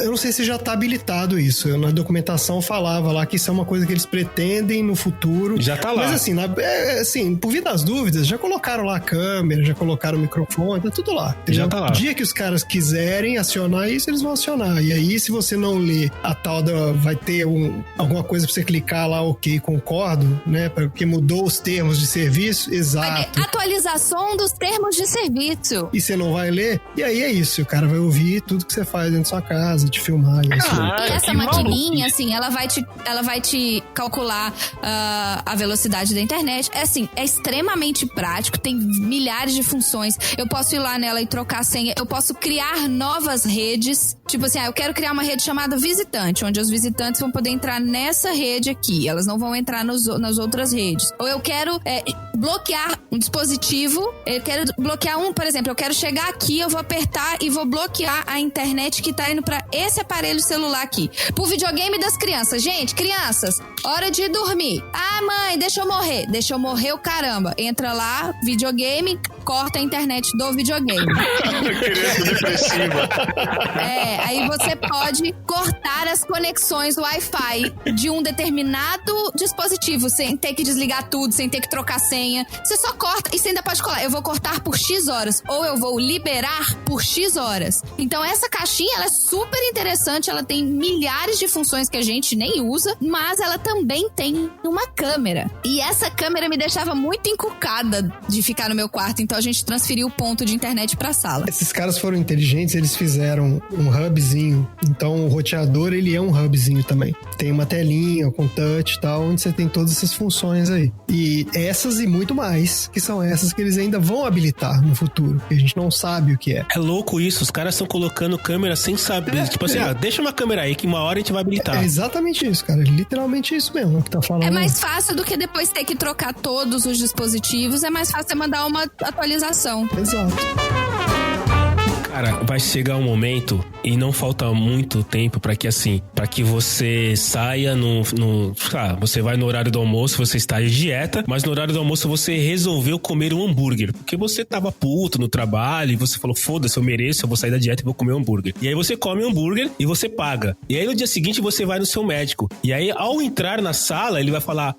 Eu não sei se já tá habilitado isso. Na documentação falava lá que isso é uma coisa que eles pretendem no futuro. Já tá lá. Mas assim, por via das dúvidas, já colocaram lá a câmera, já colocaram o microfone, tá tudo lá. Entendeu? Já tá lá. O dia que os caras quiserem acionar isso, eles vão acionar. E aí, se você não ler a tal da... Vai ter alguma coisa pra você clicar lá, ok, concordo, né? Porque mudou os termos de serviço. Exato. Atualização dos termos de serviço. E você não vai ler, e aí é isso. O cara vai ouvir tudo que você faz dentro da sua casa, te filmar. E isso aí. E essa maquininha, assim, ela vai te calcular a velocidade da internet. É extremamente prático, tem milhares de funções. Eu posso ir lá nela e trocar a senha. Eu posso criar novas redes. Tipo assim, eu quero criar uma rede chamada visitante, onde os visitantes vão poder entrar nessa rede aqui. Elas não vão entrar nas outras redes. Ou eu quero bloquear um dispositivo. Eu quero bloquear por exemplo, eu quero chegar aqui, eu vou apertar e vou bloquear a internet que tá indo pra esse aparelho celular aqui. Pro videogame das crianças. Gente, crianças, hora de dormir. Ah, mãe, deixa eu morrer. Deixa eu morrer o caramba. Entra lá, videogame, corta a internet do videogame. Criança depressiva. Aí você pode cortar as conexões Wi-Fi de um determinado dispositivo, sem ter que desligar tudo, sem ter que trocar senha. Você só corta e você ainda pode colar. Eu vou cortar por X horas, ou eu vou liberar por X horas. Então essa caixinha, ela é super interessante, ela tem milhares de funções que a gente nem usa, mas ela também tem uma câmera. E essa câmera me deixava muito encucada de ficar no meu quarto, então a gente transferiu o ponto de internet pra sala. Esses caras foram inteligentes, eles fizeram um hubzinho. Então o roteador, ele é um hubzinho também. Tem uma telinha com touch e tal, onde você tem todas essas funções aí. E essas e muito mais, que são essas que eles ainda vão habilitar no futuro, que a gente não sabe o que é. É louco isso, os caras estão colocando câmera sem saber. Tipo assim, deixa uma câmera aí que uma hora a gente vai habilitar. É exatamente isso, cara. Literalmente isso mesmo que tá falando. É mais fácil do que depois ter que trocar todos os dispositivos, é mais fácil você mandar uma atualização. Exato. Cara, vai chegar um momento e não falta muito tempo pra que você saia você vai no horário do almoço, você está em dieta, mas no horário do almoço você resolveu comer um hambúrguer, porque você tava puto no trabalho e você falou, foda-se, eu mereço, eu vou sair da dieta e vou comer um hambúrguer. E aí você come um hambúrguer e você paga. E aí no dia seguinte você vai no seu médico. E aí ao entrar na sala, ele vai falar,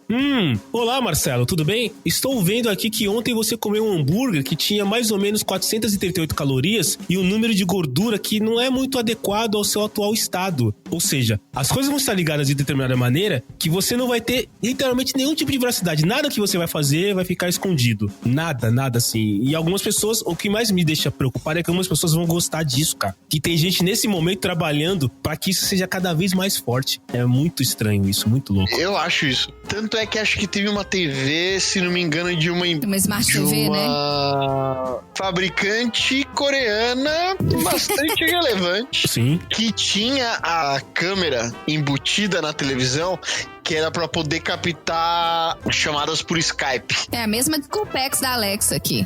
olá Marcelo, tudo bem? Estou vendo aqui que ontem você comeu um hambúrguer que tinha mais ou menos 438 calorias e um número de gordura que não é muito adequado ao seu atual estado. Ou seja, as coisas vão estar ligadas de determinada maneira que você não vai ter literalmente nenhum tipo de veracidade. Nada que você vai fazer vai ficar escondido. Nada assim. E algumas pessoas, o que mais me deixa preocupado é que algumas pessoas vão gostar disso, cara. Que tem gente nesse momento trabalhando pra que isso seja cada vez mais forte. É muito estranho isso, muito louco. Eu acho isso. Tanto é que acho que teve uma TV, se não me engano, de uma Smart TV, né? Fabricante coreana bastante relevante. Sim. Que tinha a câmera embutida na televisão que era pra poder captar chamadas por Skype. É a mesma Desculpex da Alexa aqui.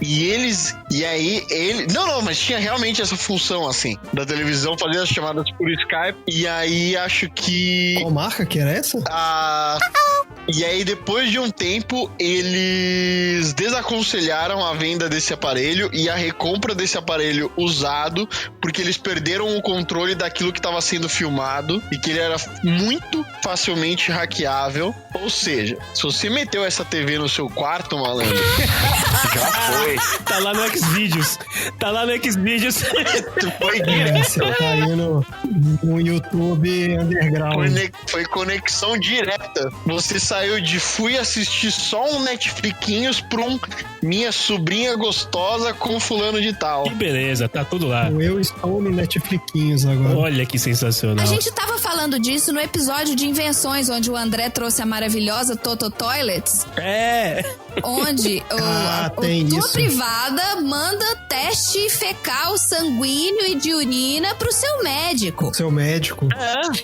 Mas tinha realmente essa função, assim, da televisão fazer as chamadas por Skype. E aí, acho que... Qual marca que era essa? E aí, depois de um tempo, eles desaconselharam a venda desse aparelho e a recompra desse aparelho usado, porque eles perderam o controle daquilo que estava sendo filmado e que ele era muito facilmente hackeável. Ou seja, se você meteu essa TV no seu quarto, malandro, já foi. Tá lá no Xvideos. Foi direto. Você tá aí no YouTube Underground. Foi conexão direta. Você saiu de fui assistir só um Netflixinhos pra minha sobrinha gostosa com fulano de tal. Que beleza, tá tudo lá. Eu estou no Netflixinhos agora. Olha que sensacional. A gente tava falando disso no episódio de invenções, onde o André trouxe a maravilhosa Toto Toilets. É. Onde tua privada manda teste fecal, sanguíneo e de urina pro seu médico. Seu médico.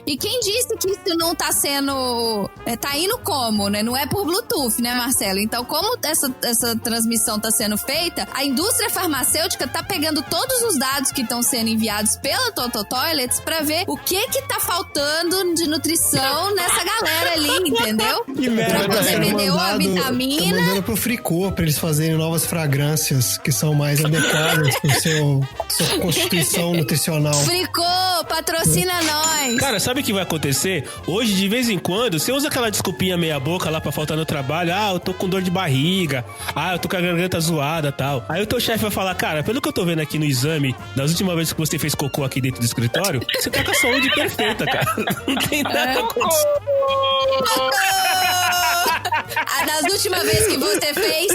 E quem disse que isso não tá sendo... tá indo como, né? Não é por Bluetooth, né, Marcelo? Então, como essa transmissão tá sendo feita, a indústria farmacêutica tá pegando todos os dados que estão sendo enviados pela Toto Toilets pra ver o que tá faltando de nutrição nessa galera ali, entendeu? Que merda. Pra poder vender a vitamina. Tá mandando pro Fricô pra eles fazerem novas fragrâncias que são mais adequadas pro sua constituição nutricional. Fricô, patrocina nós. Cara, sabe o que vai acontecer? Hoje, de vez em quando, você usa aquela desculpinha meia boca lá pra faltar no trabalho. Eu tô com dor de barriga. Eu tô com a garganta zoada e tal. Aí o teu chefe vai falar, cara, pelo que eu tô vendo aqui no exame, das últimas vezes que você fez cocô aqui dentro do escritório, você tá com a saúde perfeita, cara. Não tem nada acontecendo. Das últimas vezes que você fez...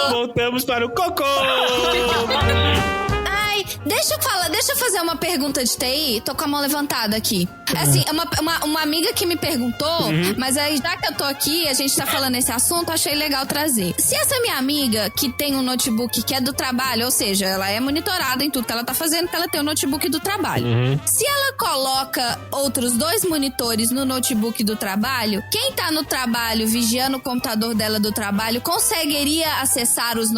Voltamos para o cocô! Deixa eu fazer uma pergunta de TI. Tô com a mão levantada aqui. Assim, uma amiga que me perguntou, mas aí já que eu tô aqui, a gente tá falando esse assunto, achei legal trazer. Se essa minha amiga, que tem um notebook que é do trabalho, ou seja, ela é monitorada em tudo que ela tá fazendo, que ela tem um notebook do trabalho. Se ela coloca outros 2 monitores no notebook do trabalho, quem tá no trabalho vigiando o computador dela do trabalho conseguiria acessar os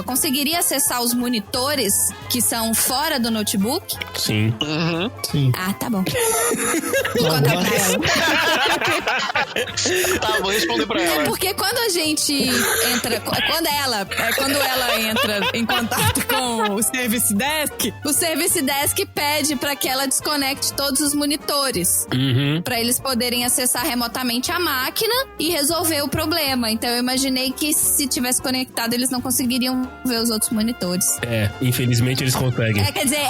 conseguiria acessar os monitores que são fora do notebook? Sim. Sim. Tá bom. Vou contar pra ela. Tá, vou responder pra ela. É porque quando a gente entra... Quando ela entra em contato com o Service Desk pede pra que ela desconecte todos os monitores. Pra eles poderem acessar remotamente a máquina e resolver o problema. Então eu imaginei que se tivesse conectado, eles não conseguiriam ver os outros monitores. Infelizmente eles conseguem. Quer dizer,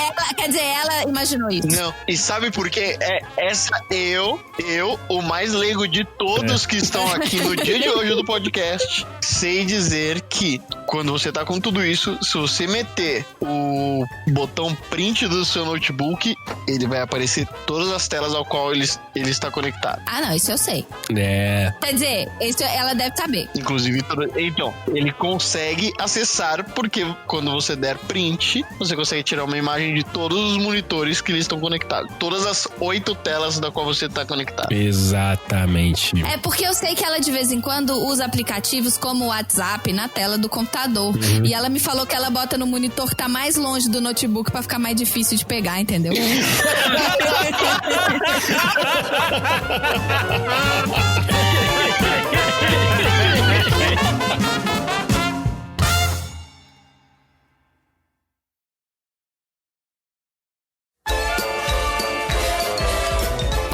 ela imaginou isso. Não, e sabe por quê? Eu, o mais leigo de todos que estão aqui no dia de hoje do podcast, sei dizer que quando você tá com tudo isso, se você meter o botão print do seu notebook, ele vai aparecer todas as telas ao qual ele está conectado. Não, isso eu sei. Quer dizer, isso ela deve saber. Inclusive, então, ele consegue acessar, porque quando você der print, você consegue tirar uma imagem de todos os monitores que eles estão conectados. Todas as 8 telas da qual você está conectado. Exatamente. É porque eu sei que ela de vez em quando usa aplicativos como o WhatsApp na tela do computador. computador. E ela me falou que ela bota no monitor que tá mais longe do notebook pra ficar mais difícil de pegar, entendeu?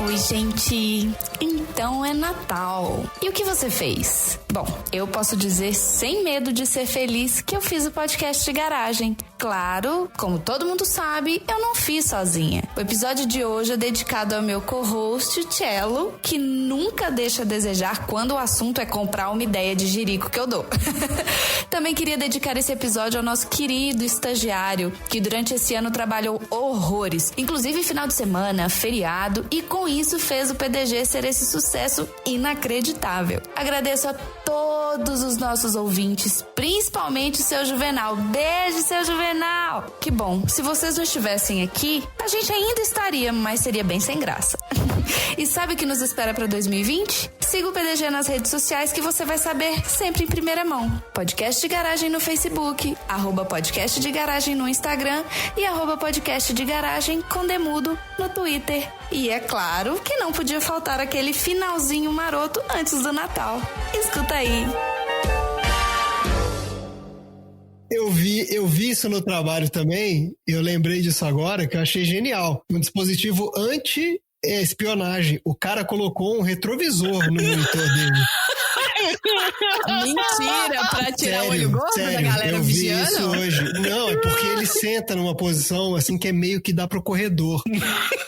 Oi, gente. Então é Natal. E o que você fez? Bom, eu posso dizer sem medo de ser feliz que eu fiz o podcast de garagem. Claro, como todo mundo sabe, eu não fiz sozinha. O episódio de hoje é dedicado ao meu co-host, Cello, que nunca deixa a desejar quando o assunto é comprar uma ideia de jirico que eu dou. Também queria dedicar esse episódio ao nosso querido estagiário, que durante esse ano trabalhou horrores, inclusive final de semana, feriado, e com isso fez o PDG ser esse sucesso inacreditável. Agradeço a todos os nossos ouvintes, principalmente o seu Juvenal. Beijo, seu Juvenal! Que bom, se vocês não estivessem aqui, a gente ainda estaria, mas seria bem sem graça. E sabe o que nos espera para 2020? Siga o PDG nas redes sociais que você vai saber sempre em primeira mão. Podcast de Garagem no Facebook, @podcast de garagem no Instagram e @podcast de garagem com Demudo no Twitter. E é claro que não podia faltar aquele finalzinho maroto antes do Natal. Escuta aí. Eu vi isso no trabalho também, eu lembrei disso agora, que eu achei genial. Um dispositivo anti-espionagem. O cara colocou um retrovisor no monitor dele. Mentira, pra tirar o olho gordo da galera eu vi vigiando? isso hoje. Não, é porque ele senta numa posição assim que é meio que dá pro corredor.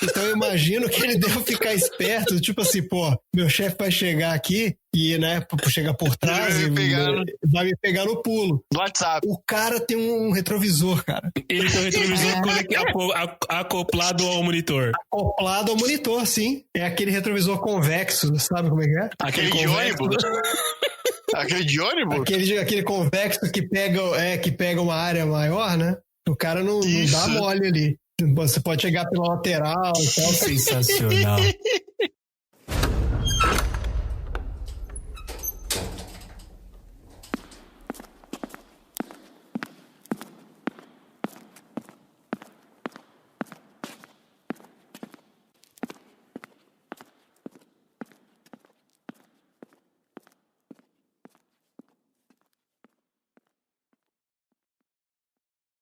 Então eu imagino que ele deve ficar esperto, tipo assim, pô, meu chefe vai chegar aqui e, né, chegar por trás vai me pegar no pulo. Do WhatsApp. O cara tem um retrovisor, cara. Ele tem um retrovisor acoplado ao monitor. Acoplado ao monitor, sim. É aquele retrovisor convexo, sabe como é que é? Aquele de ônibus? Aquele de ônibus? Aquele convexo que pega uma área maior, né? O cara não dá mole ali. Você pode chegar pela lateral e tal. Sensacional.